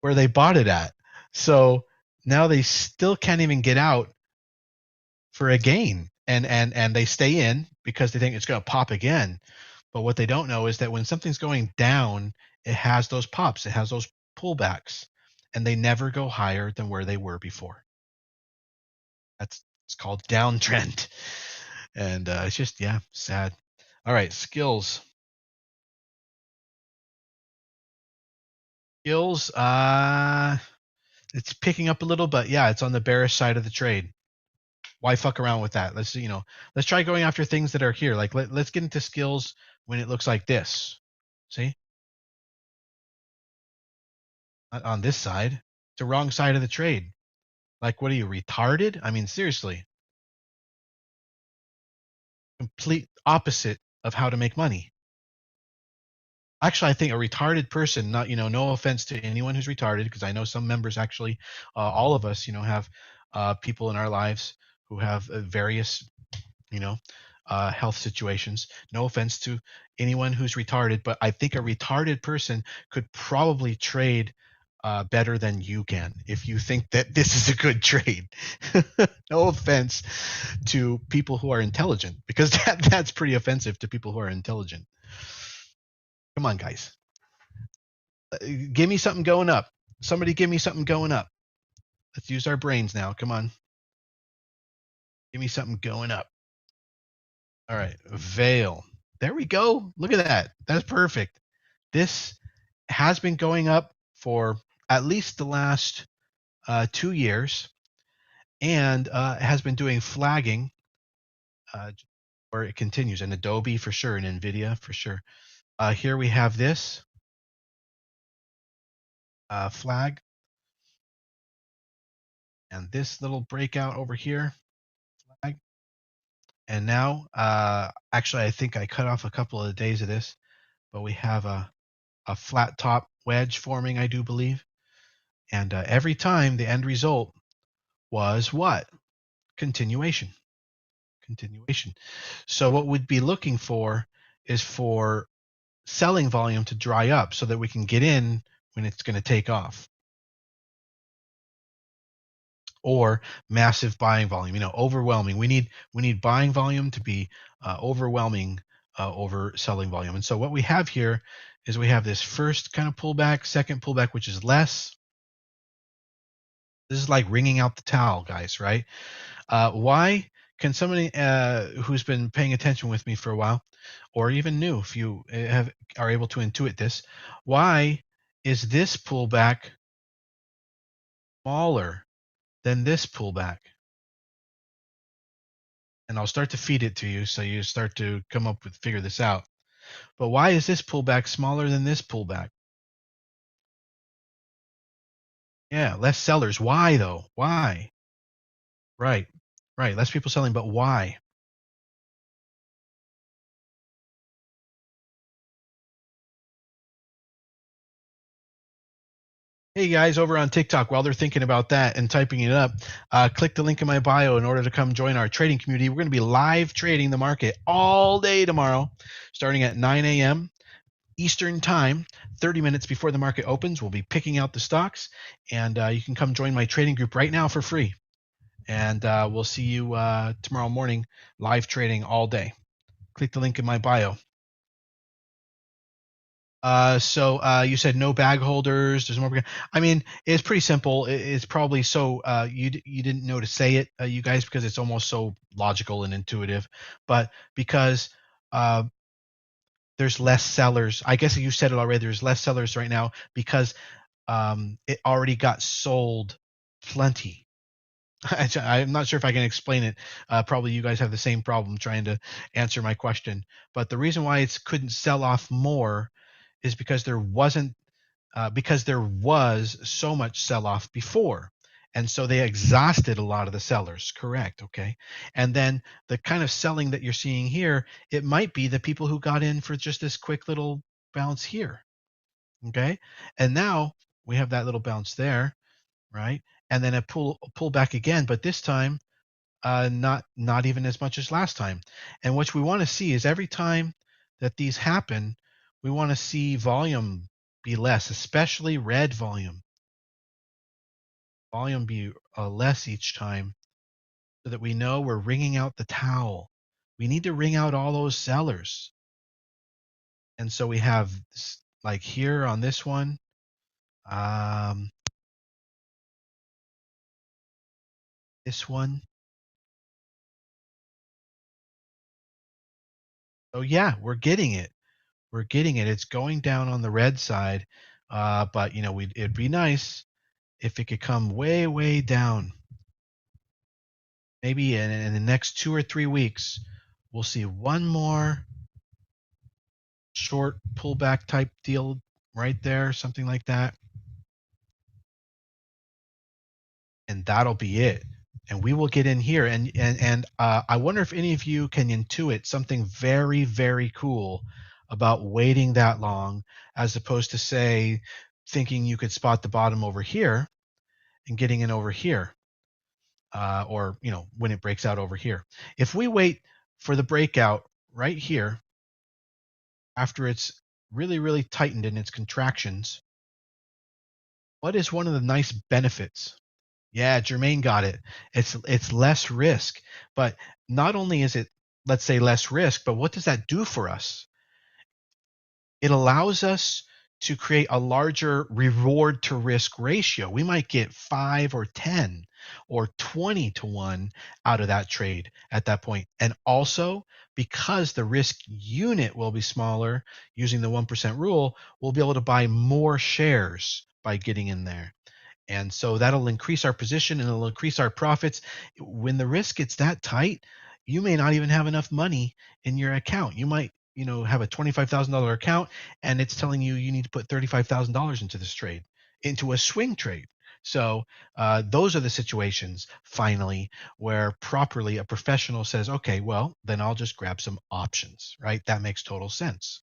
where they bought it at. So now they still can't even get out for a gain. And they stay in because they think it's going to pop again. But what they don't know is that when something's going down, it has those pops, it has those pullbacks, and they never go higher than where they were before. It's called downtrend. And it's just, yeah, sad. All right, skills. Skills, it's picking up a little, but yeah, it's on the bearish side of the trade. Why fuck around with that? Let's try going after things that are here. Like let's get into skills when it looks like this. See? On this side, it's the wrong side of the trade. Like, what are you, retarded? I mean, seriously. Complete opposite of how to make money. Actually, I think a retarded person, not, no offense to anyone who's retarded, because I know some members actually, all of us, have people in our lives who have various, health situations. No offense to anyone who's retarded, but I think a retarded person could probably trade better than you can if you think that this is a good trade. No offense to people who are intelligent, because that's pretty offensive to people who are intelligent. Come on, guys. Give me something going up. Somebody give me something going up. Let's use our brains now. Come on. Give me something going up. All right. Veil. There we go. Look at that. That's perfect. This has been going up for at least the last 2 years, and has been doing flagging, where it continues. And Adobe for sure, and NVIDIA for sure. Here we have this flag, and this little breakout over here, flag. And now, actually, I think I cut off a couple of days of this, but we have a flat top wedge forming, I do believe. And every time the end result was what? Continuation. Continuation. So what we'd be looking for is for selling volume to dry up so that we can get in when it's going to take off. Or massive buying volume, overwhelming. We need buying volume to be overwhelming over selling volume. And so what we have here is we have this first kind of pullback, second pullback, which is less. This is like wringing out the towel, guys, right? Why can somebody who's been paying attention with me for a while, or even new, if you are able to intuit this, why is this pullback smaller than this pullback? And I'll start to feed it to you so you start to figure this out. But why is this pullback smaller than this pullback? Yeah, less sellers. Why though? Why? Right. Less people selling, but why? Hey guys, over on TikTok, while they're thinking about that and typing it up, click the link in my bio in order to come join our trading community. We're going to be live trading the market all day tomorrow, starting at 9 a.m. Eastern time, 30 minutes before the market opens. We'll be picking out the stocks, and you can come join my trading group right now for free. And we'll see you tomorrow morning, live trading all day. Click the link in my bio. So you said no bag holders. There's more. I mean, it's pretty simple. It's probably so you didn't know to say it, you guys, because it's almost so logical and intuitive. But because there's less sellers, I guess you said it already. There's less sellers right now because it already got sold plenty. I'm not sure if I can explain it. Probably you guys have the same problem trying to answer my question. But the reason why it couldn't sell off more is because there was so much sell-off before. And so they exhausted a lot of the sellers, correct, okay? And then the kind of selling that you're seeing here, it might be the people who got in for just this quick little bounce here, okay? And now we have that little bounce there, right? And then a pull back again, but this time not even as much as last time. And what we want to see is every time that these happen, we want to see volume be less, especially red volume. Volume be less each time so that we know we're wringing out the towel. We need to wring out all those sellers. And so we have like here on this one, this one. So yeah, we're getting it. We're getting it. It's going down on the red side, but it'd be nice if it could come way, way down. Maybe in the next 2 or 3 weeks, we'll see one more short pullback type deal right there, something like that. And that'll be it. And we will get in here. And I wonder if any of you can intuit something very, very cool about waiting that long, as opposed to, say, thinking you could spot the bottom over here and getting in over here, or when it breaks out over here. If we wait for the breakout right here, after it's really, really tightened in its contractions, what is one of the nice benefits? Yeah, Jermaine got it. It's less risk, but not only is it, let's say, less risk, but what does that do for us? It allows us to create a larger reward to risk ratio. We might get 5 or 10 or 20 to 1 out of that trade at that point. And also, because the risk unit will be smaller using the 1% rule, we'll be able to buy more shares by getting in there. And so that'll increase our position and it'll increase our profits. When the risk gets that tight, you may not even have enough money in your account. You might, have a $25,000 account and it's telling you you need to put $35,000 into this trade, into a swing trade. So those are the situations, finally, where properly a professional says, okay, well, then I'll just grab some options, right? That makes total sense.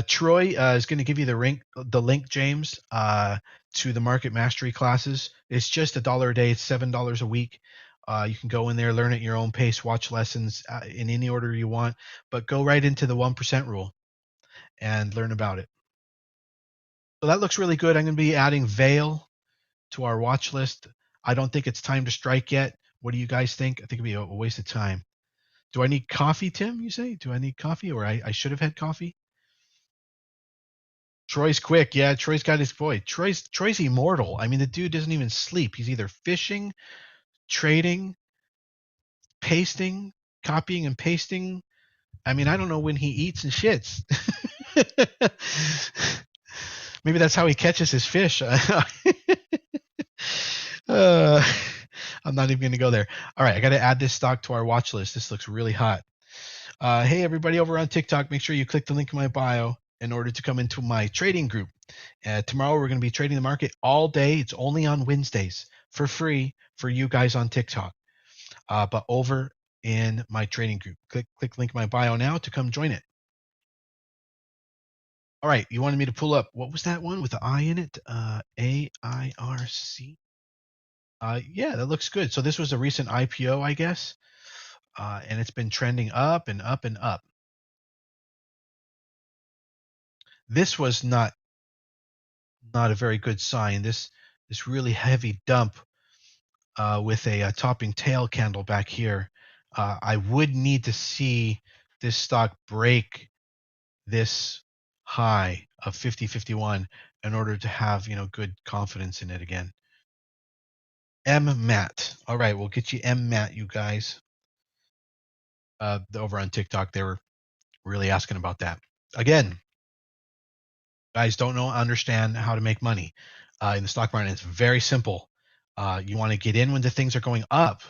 Troy is going to give you the link, James, to the market mastery classes. It's just $1 a day. It's $7 a week. You can go in there, learn at your own pace, watch lessons in any order you want, but go right into the 1% rule and learn about it. So that looks really good. I'm going to be adding Veil to our watch list. I don't think it's time to strike yet. What do you guys think? I think it'd be a waste of time. Do I need coffee, Tim? You say? Do I need coffee, or I should have had coffee? Troy's quick. Yeah, Troy's got his boy. Troy's immortal. I mean, the dude doesn't even sleep. He's either fishing, trading, pasting, copying and pasting. I mean, I don't know when he eats and shits. Maybe that's how he catches his fish. I'm not even going to go there. All right, I got to add this stock to our watch list. This looks really hot. Hey, everybody over on TikTok, make sure you click the link in my bio in order to come into my trading group. Tomorrow, we're going to be trading the market all day. It's only on Wednesdays for free for you guys on TikTok. But over in my trading group, click link in my bio now to come join it. All right, you wanted me to pull up, what was that one with the I in it? AIRC. Yeah, that looks good. So this was a recent IPO, I guess. And it's been trending up and up and up. This was not a very good sign. This really heavy dump with a topping tail candle back here. I would need to see this stock break this high of 50.51 in order to have good confidence in it again. MMAT. All right, we'll get you MMAT, you guys. Over on TikTok, they were really asking about that. Again, guys don't understand how to make money in the stock market. It's very simple. You want to get in when the things are going up,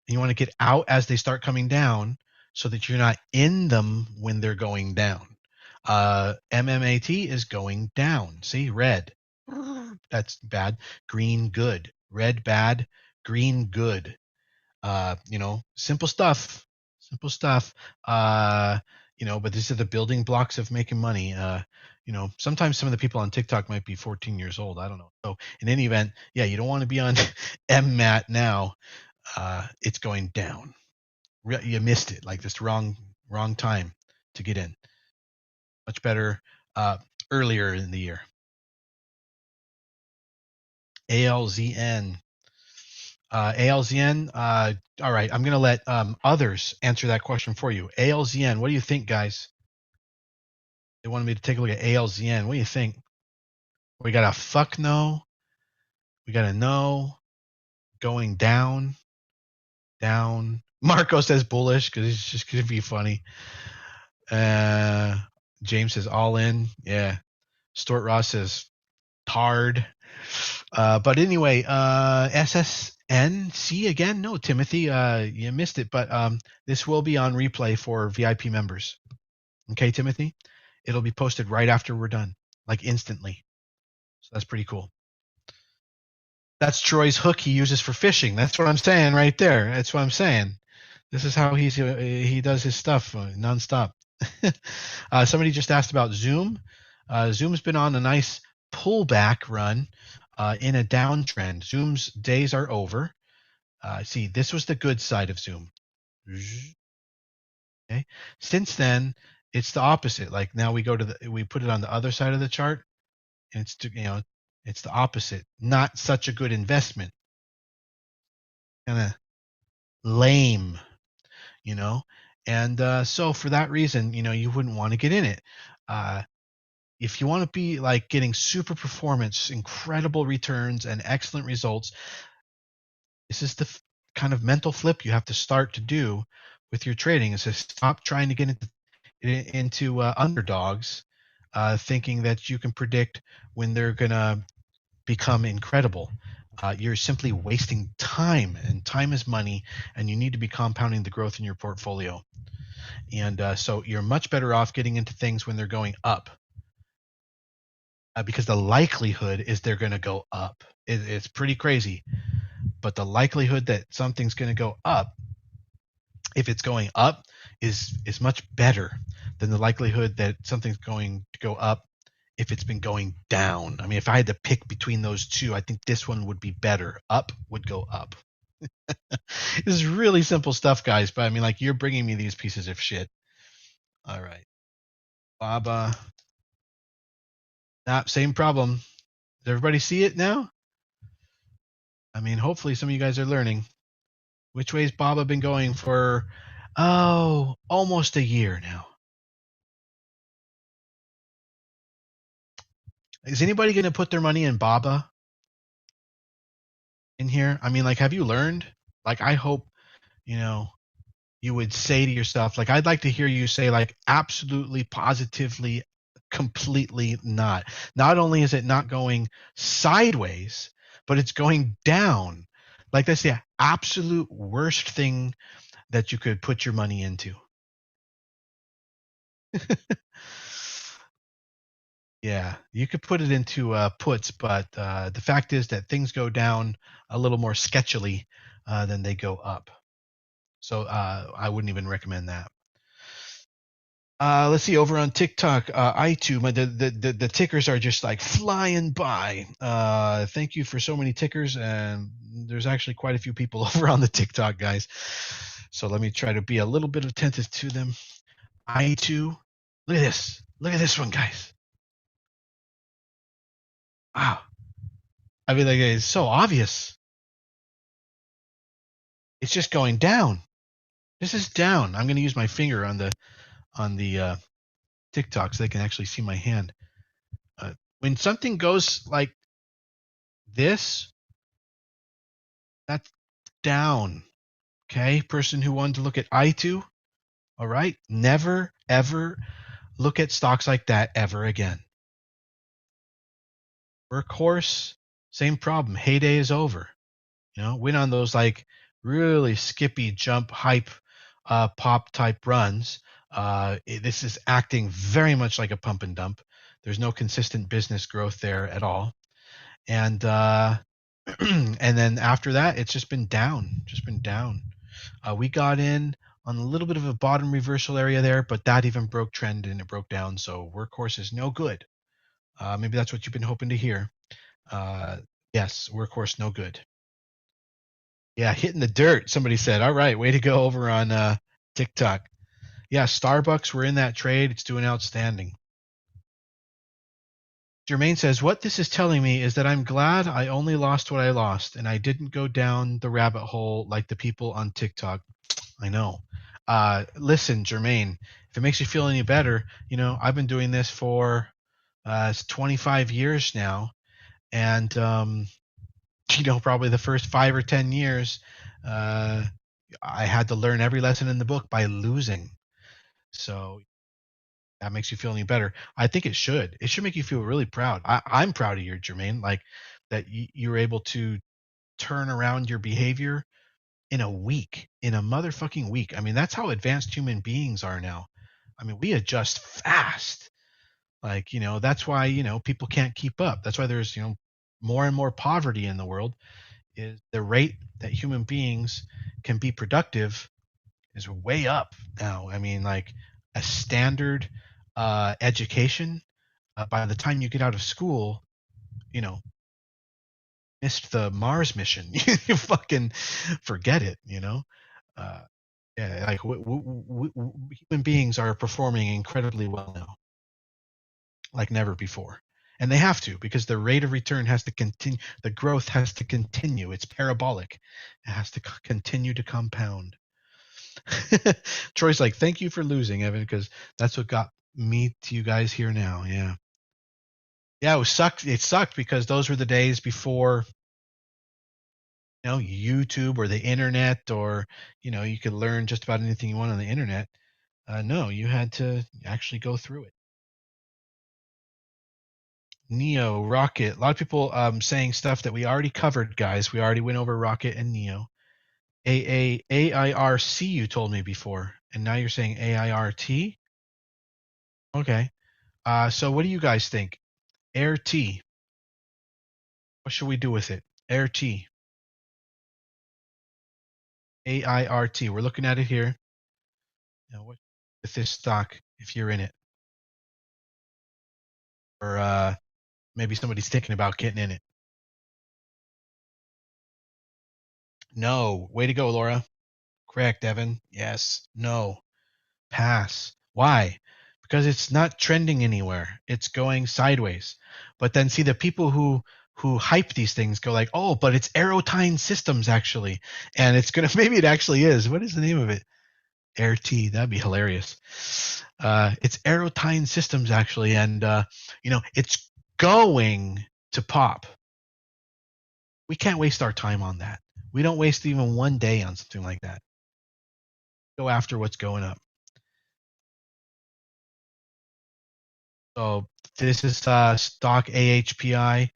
and you want to get out as they start coming down so that you're not in them when they're going down. MMAT is going down. See, red. That's bad. Green, good. Red, bad. Green, good. Simple stuff. Simple stuff. But these are the building blocks of making money. Sometimes some of the people on TikTok might be 14 years old. I don't know. So in any event, yeah, you don't want to be on MMAT now. It's going down. You missed it. Like this wrong time to get in. Much better earlier in the year. ALZN. ALZN. All right, I'm going to let others answer that question for you. ALZN, what do you think, guys? They wanted me to take a look at ALZN. What do you think? We got a fuck no. We got a no. Going down. Down. Marco says bullish because it's just going to be funny. James says all in. Yeah. Stuart Ross says hard. But anyway, SSNC again? No, Timothy, you missed it. But this will be on replay for VIP members. Okay, Timothy? It'll be posted right after we're done, like instantly. So that's pretty cool. That's Troy's hook he uses for fishing. That's what I'm saying right there. That's what I'm saying. This is how he does his stuff nonstop. Somebody just asked about Zoom. Zoom's been on a nice pullback run in a downtrend. Zoom's days are over. See, this was the good side of Zoom. Okay. Since then, it's the opposite. Like now we put it on the other side of the chart, and it's the opposite. Not such a good investment. Kind of lame, you know. And so for that reason, you wouldn't want to get in it. Uh, if you want to be like getting super performance, incredible returns, and excellent results, this is the kind of mental flip you have to start to do with your trading. Is to stop trying to get into underdogs, thinking that you can predict when they're gonna become incredible. You're simply wasting time, and time is money, and you need to be compounding the growth in your portfolio. And so you're much better off getting into things when they're going up, because the likelihood is they're going to go up. It's pretty crazy, but the likelihood that something's going to go up, if it's going up, is much better than the likelihood that something's going to go up if it's been going down. I mean, if I had to pick between those two, I think this one would be better. Up would go up. This is really simple stuff, guys, but I mean, like, you're bringing me these pieces of shit. All right. Baba. Same problem. Does everybody see it now? I mean, hopefully some of you guys are learning. Which way's Baba been going for, almost a year now? Is anybody going to put their money in Baba in here? I mean, like, have you learned? Like, I hope, you would say to yourself, like, I'd like to hear you say, like, absolutely, positively, completely not. Not only is it not going sideways, but it's going down. Like, that's the absolute worst thing that you could put your money into. Yeah, you could put it into puts, but the fact is that things go down a little more sketchily than they go up. So I wouldn't even recommend that. Let's see, over on TikTok, iTunes, the tickers are just like flying by. Thank you for so many tickers, and there's actually quite a few people over on the TikTok, guys. So let me try to be a little bit attentive to them. iTunes, look at this. Look at this one, guys. Wow. I mean, like, it's so obvious. It's just going down. This is down. I'm going to use my finger on the TikTok so they can actually see my hand. When something goes like this, that's down. Okay, person who wanted to look at I2, all right, never ever look at stocks like that ever again. Workhorse, same problem. Heyday is over. Went on those like really skippy jump hype pop type runs. This is acting very much like a pump and dump. There's no consistent business growth there at all. And and then after that, it's just been down. We got in on a little bit of a bottom reversal area there, but that even broke trend and it broke down. So Workhorse is no good. Maybe that's what you've been hoping to hear. Yes, Workhorse no good. Yeah, hitting the dirt. Somebody said, "All right, way to go," over on TikTok. Yeah, Starbucks, we're in that trade. It's doing outstanding. Jermaine says, what this is telling me is that I'm glad I only lost what I lost and I didn't go down the rabbit hole like the people on TikTok. I know. Listen, Jermaine, if it makes you feel any better, I've been doing this for 25 years now. And, probably the first 5 or 10 years, I had to learn every lesson in the book by losing. So that makes you feel any better. I think it should. It should make you feel really proud. I'm proud of you, Jermaine. Like that you were able to turn around your behavior in a week, in a motherfucking week. I mean, that's how advanced human beings are now. I mean, we adjust fast. Like, that's why, people can't keep up. That's why there's, more and more poverty in the world. Is the rate that human beings can be productive is way up now. I mean, like a standard education, by the time you get out of school, you know, missed the Mars mission. You fucking forget it, you know? Uh, yeah, like human beings are performing incredibly well now, like never before. And they have to, because the rate of return has to continue. The growth has to continue. It's parabolic. It has to continue to compound. Troy's like, thank you for losing, Evan, because that's what got me to you guys here now. Yeah. Yeah, it was sucked. It sucked because those were the days before, YouTube or the internet, or, you could learn just about anything you want on the internet. No, you had to actually go through it. Neo, Rocket. A lot of people saying stuff that we already covered, guys. We already went over Rocket and Neo. AIRC, you told me before, and now you're saying AIRT? Okay. So what do you guys think? Air T. What should we do with it? Air T. AIRT. We're looking at it here. Now, what with this stock if you're in it? Or maybe somebody's thinking about getting in it. No. Way to go, Laura. Correct, Evan. Yes. No. Pass. Why? Because it's not trending anywhere. It's going sideways. But then see, the people who hype these things go like, oh, but it's Aerotine Systems actually, and it's gonna maybe it actually is. What is the name of it? Air T. That'd be hilarious. It's Aerotine Systems actually, and it's going to pop. We can't waste our time on that. We don't waste even one day on something like that. Go after what's going up. So this is stock AHPI,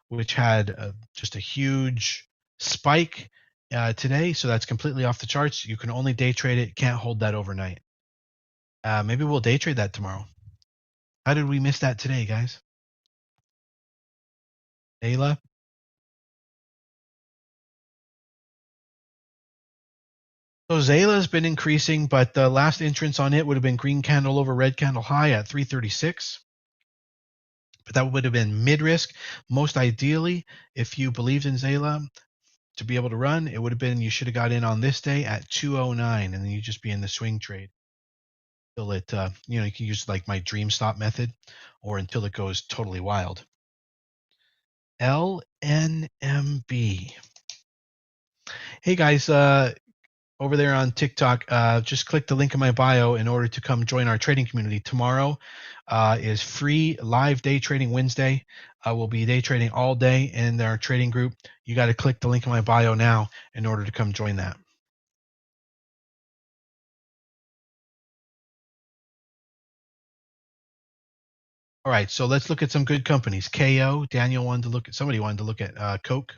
which had just a huge spike today. So that's completely off the charts. You can only day trade it. Can't hold that overnight. Maybe we'll day trade that tomorrow. How did we miss that today, guys? Ayla? So Zayla's been increasing, but the last entrance on it would have been green candle over red candle high at 336. But that would have been mid-risk. Most ideally, if you believed in Zayla to be able to run, it would have been you should have got in on this day at 209, and then you just be in the swing trade until it, you can use like my dream stop method, or until it goes totally wild. LNMB. Hey guys, over there on TikTok, just click the link in my bio in order to come join our trading community. Tomorrow is free live day trading Wednesday. We'll be day trading all day in our trading group. You got to click the link in my bio now in order to come join that. All right, so let's look at some good companies. KO, somebody wanted to look at Coke.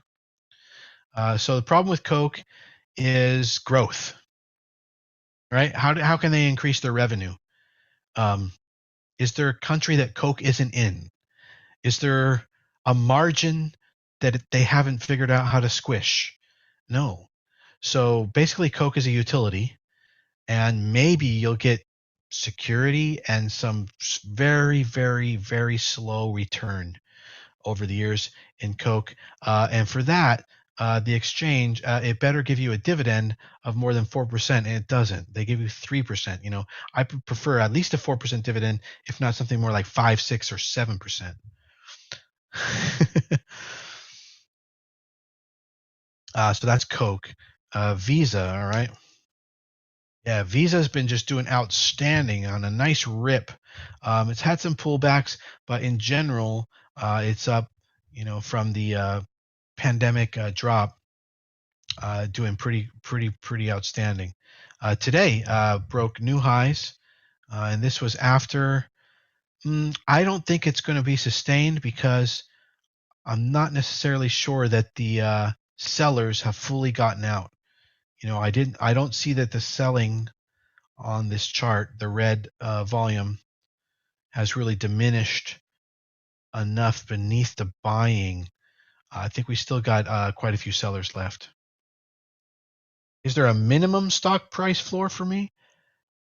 So the problem with Coke is growth, right? How can they increase their revenue? Is there a country that Coke isn't in? Is there a margin that they haven't figured out how to squish? No. So basically, Coke is a utility, and maybe you'll get security and some very, very, very slow return over the years in Coke. And for that, the exchange, it better give you a dividend of more than 4%, and it doesn't. They give you 3%. I prefer at least a 4% dividend, if not something more like 5, 6, or 7%. So that's Coke. Visa, all right. Yeah, Visa's been just doing outstanding on a nice rip. It's had some pullbacks, but in general, it's up, from the pandemic drop, doing pretty outstanding. Today broke new highs, and this was after. I don't think it's going to be sustained because I'm not necessarily sure that the sellers have fully gotten out. I don't see that the selling on this chart, the red volume, has really diminished enough beneath the buying. I think we still got quite a few sellers left. Is there a minimum stock price floor for me?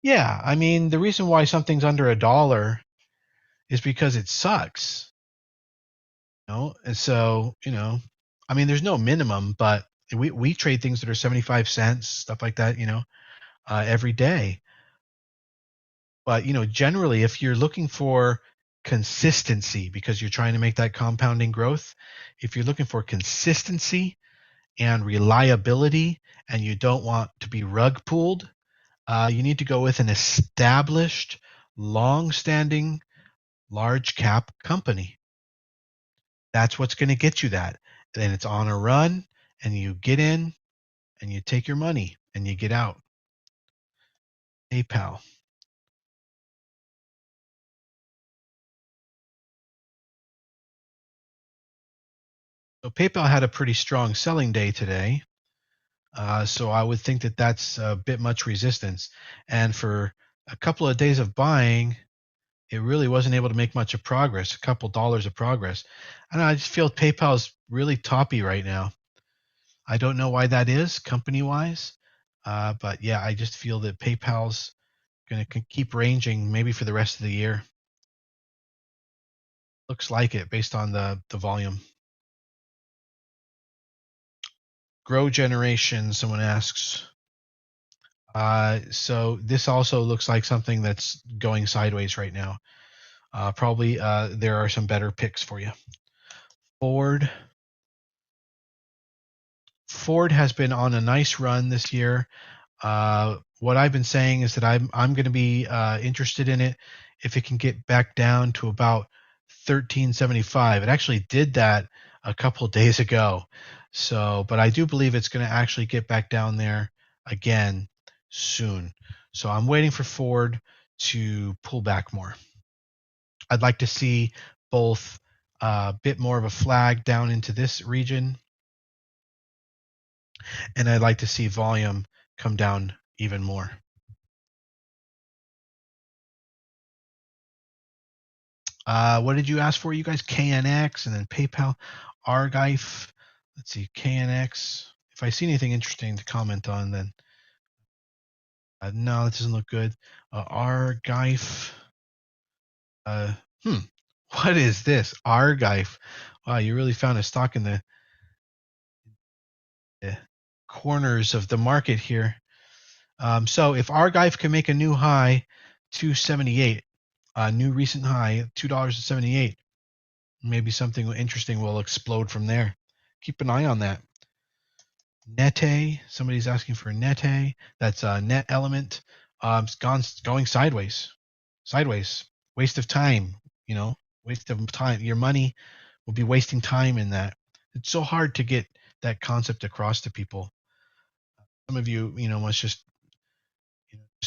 Yeah, I mean, the reason why something's under $1 is because it sucks. And so, I mean, there's no minimum, but we trade things that are 75 cents, stuff like that, every day. But, generally, if you're looking for consistency because you're trying to make that compounding growth, if you're looking for consistency and reliability and you don't want to be rug pulled, you need to go with an established, long-standing, large cap company. That's what's going to get you that. And it's on a run, and you get in, and you take your money, and you get out. PayPal. So PayPal had a pretty strong selling day today. So I would think that that's a bit much resistance. And for a couple of days of buying, it really wasn't able to make much of progress, a couple dollars of progress. And I just feel PayPal is really toppy right now. I don't know why that is company wise. But yeah, I just feel that PayPal's going to keep ranging maybe for the rest of the year. Looks like it based on the volume. Grow generation, someone asks. So this also looks like something that's going sideways right now. Probably there are some better picks for you. Ford. Ford has been on a nice run this year. What I've been saying is that I'm going to be interested in it if it can get back down to about 1375. It actually did that a couple of days ago. So, but I do believe it's going to actually get back down there again soon. So I'm waiting for Ford to pull back more. I'd like to see both a bit more of a flag down into this region, and I'd like to see volume come down even more. What did you ask for, you guys? KNX and then PayPal, Argife. Let's see, KNX. If I see anything interesting to comment on, then no, that doesn't look good. Argife. Uh, hmm. What is this? Argife. Wow, you really found a stock in the corners of the market here. So if Argive can make a new high, 278, a new recent high, $2.78, maybe something interesting will explode from there. Keep an eye on that. Nete, somebody's asking for Nete. That's a Net Element. It's going sideways. Waste of time, waste of time. Your money will be wasting time in that. It's so hard to get that concept across to people. Some of you, must just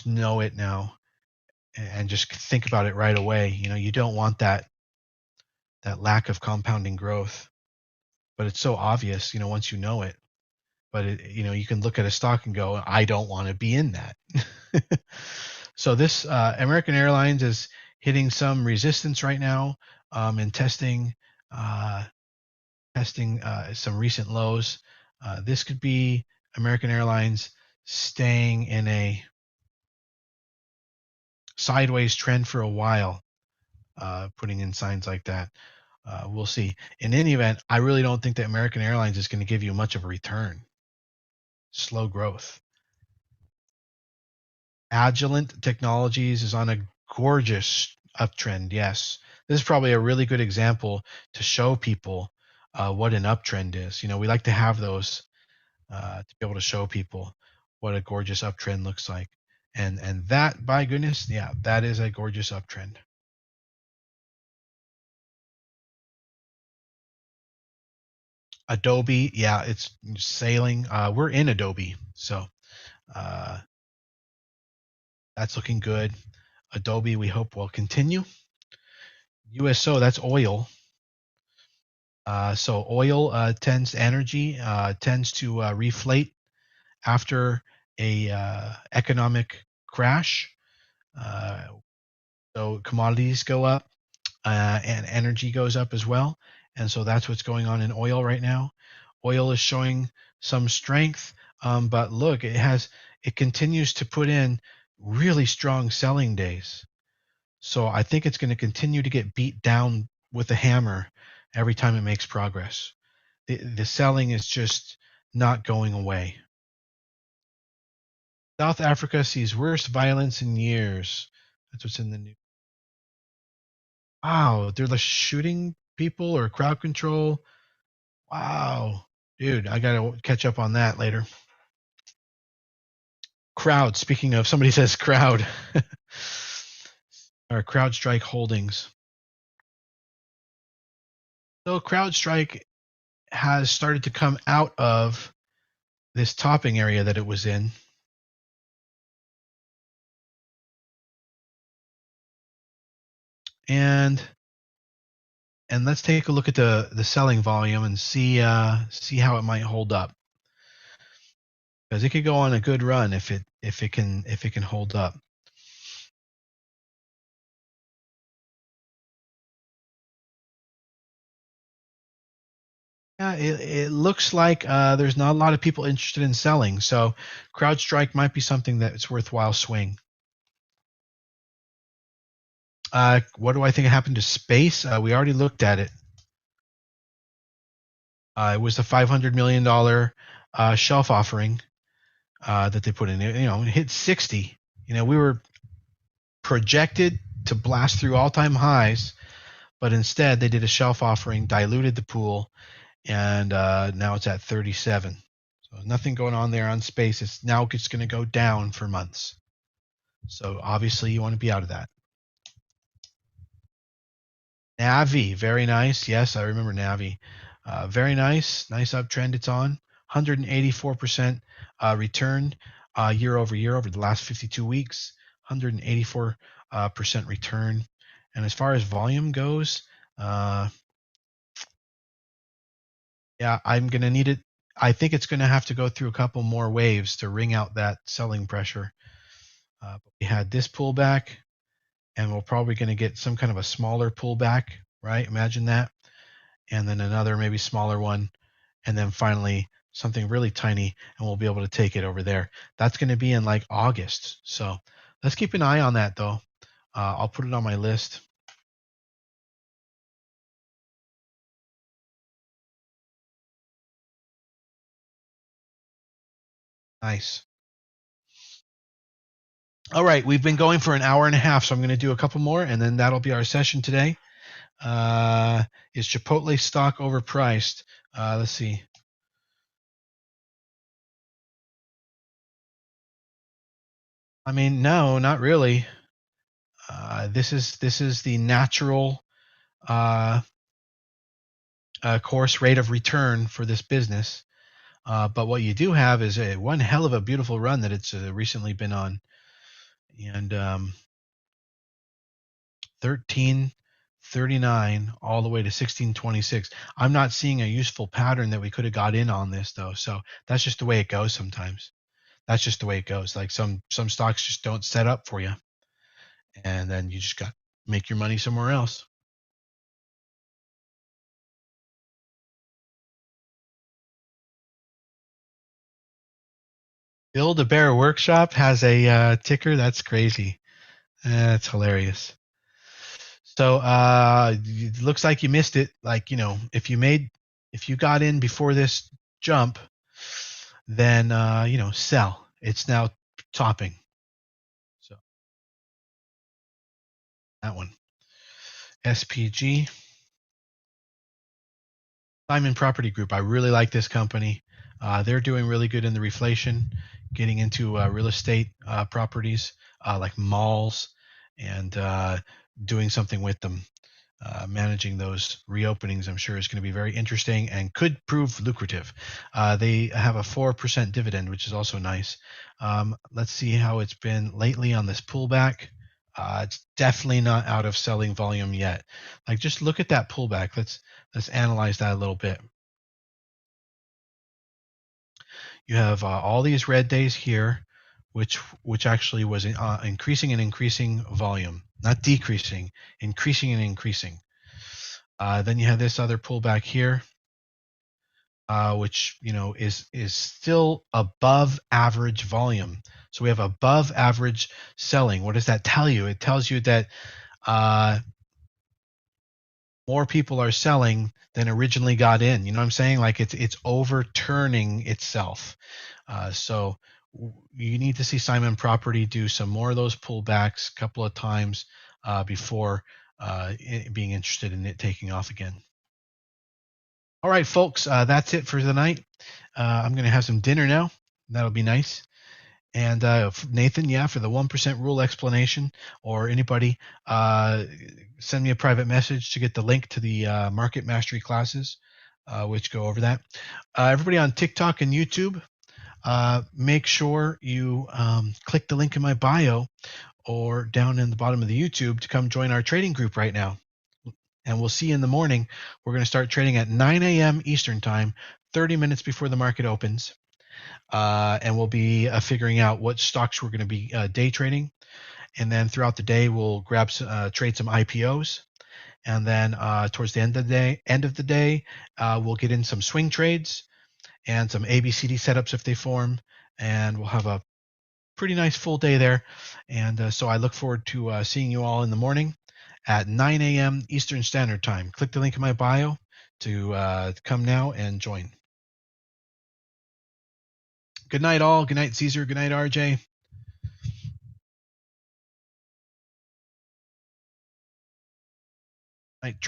know it now and just think about it right away. You don't want that lack of compounding growth, but it's so obvious, once you know it. But you can look at a stock and go, I don't want to be in that. So this American Airlines is hitting some resistance right now, and testing some recent lows. This could be American Airlines staying in a sideways trend for a while, putting in signs like that. We'll see. In any event, I really don't think that American Airlines is going to give you much of a return. Slow growth. Agilent Technologies is on a gorgeous uptrend. Yes, this is probably a really good example to show people what an uptrend is. We like to have those to be able to show people what a gorgeous uptrend looks like. And that, by goodness, yeah, that is a gorgeous uptrend. Adobe, yeah, it's sailing. We're in Adobe, so uh, that's looking good. Adobe, we hope will continue. USO, that's oil. So oil energy tends to reflate after a economic crash. So commodities go up, and energy goes up as well. And so that's what's going on in oil right now. Oil is showing some strength, but look, it continues to put in really strong selling days. So I think it's going to continue to get beat down with a hammer every time it makes progress. The selling is just not going away. South Africa sees worst violence in years. That's what's in the news. Wow, they're like shooting people or crowd control. Wow, dude, I gotta catch up on that later. Crowd. Speaking of, somebody says crowd. Or CrowdStrike Holdings. So CrowdStrike has started to come out of this topping area that it was in. And let's take a look at the selling volume and see how it might hold up, because it could go on a good run if it can hold up. Yeah, it looks like there's not a lot of people interested in selling, so CrowdStrike might be something that's worthwhile swing. What do I think happened to Space? We already looked at it. It was the $500 million shelf offering that they put in. It hit 60. We were projected to blast through all-time highs, but instead they did a shelf offering, diluted the pool, and now it's at 37. So nothing going on there on Space. It's now just going to go down for months. So obviously you want to be out of that. Navi, very nice. Yes, I remember Navi. Very nice uptrend it's on. 184% return year over year over the last 52 weeks. 184% return. And as far as volume goes, yeah, I'm going to need it. I think it's going to have to go through a couple more waves to wring out that selling pressure. But we had this pullback, and we're probably going to get some kind of a smaller pullback, right? Imagine that. And then another maybe smaller one, and then finally something really tiny, and we'll be able to take it over there. That's going to be in like August. So let's keep an eye on that, though. I'll put it on my list. Nice. All right, we've been going for an hour and a half, so I'm going to do a couple more, and then that'll be our session today. Is Chipotle stock overpriced? Let's see. I mean, no, not really. This is the natural course rate of return for this business. But what you do have is one hell of a beautiful run that it's recently been on, and 1339 all the way to 1626. I'm not seeing a useful pattern that we could have got in on this, though. So that's just the way it goes sometimes. That's just the way it goes. Like some stocks just don't set up for you, and then you just got to make your money somewhere else. Build a Bear Workshop has a ticker. That's crazy. That's hilarious. So it looks like you missed it. Like, if you got in before this jump, then sell. It's now topping. So that one. SPG. Simon Property Group. I really like this company. They're doing really good in the reflation, getting into real estate properties like malls, and doing something with them. Managing those reopenings, I'm sure, is going to be very interesting and could prove lucrative. They have a 4% dividend, which is also nice. Let's see how it's been lately on this pullback. It's definitely not out of selling volume yet. Like, just look at that pullback. Let's analyze that a little bit. You have all these red days here, which actually was increasing and increasing volume, not decreasing, increasing and increasing. Then you have this other pullback here, which is still above average volume. So we have above average selling. What does that tell you? It tells you that more people are selling than originally got in. You know what I'm saying? Like it's overturning itself. So you need to see Simon Property do some more of those pullbacks a couple of times before being interested in it taking off again. All right, folks, that's it for the night. I'm going to have some dinner now. That'll be nice. And Nathan, yeah, for the 1% rule explanation, or anybody, send me a private message to get the link to the market mastery classes, which go over that. Everybody on TikTok and YouTube, make sure you click the link in my bio or down in the bottom of the YouTube to come join our trading group right now. And we'll see you in the morning. We're going to start trading at 9 a.m. Eastern Time, 30 minutes before the market opens. And we'll be figuring out what stocks we're going to be day trading. And then throughout the day, we'll trade some IPOs. And then towards the end of the day, we'll get in some swing trades and some ABCD setups if they form. And we'll have a pretty nice full day there. And so I look forward to seeing you all in the morning at 9 a.m. Eastern Standard Time. Click the link in my bio to come now and join. Good night, all. Good night, Caesar. Good night, RJ.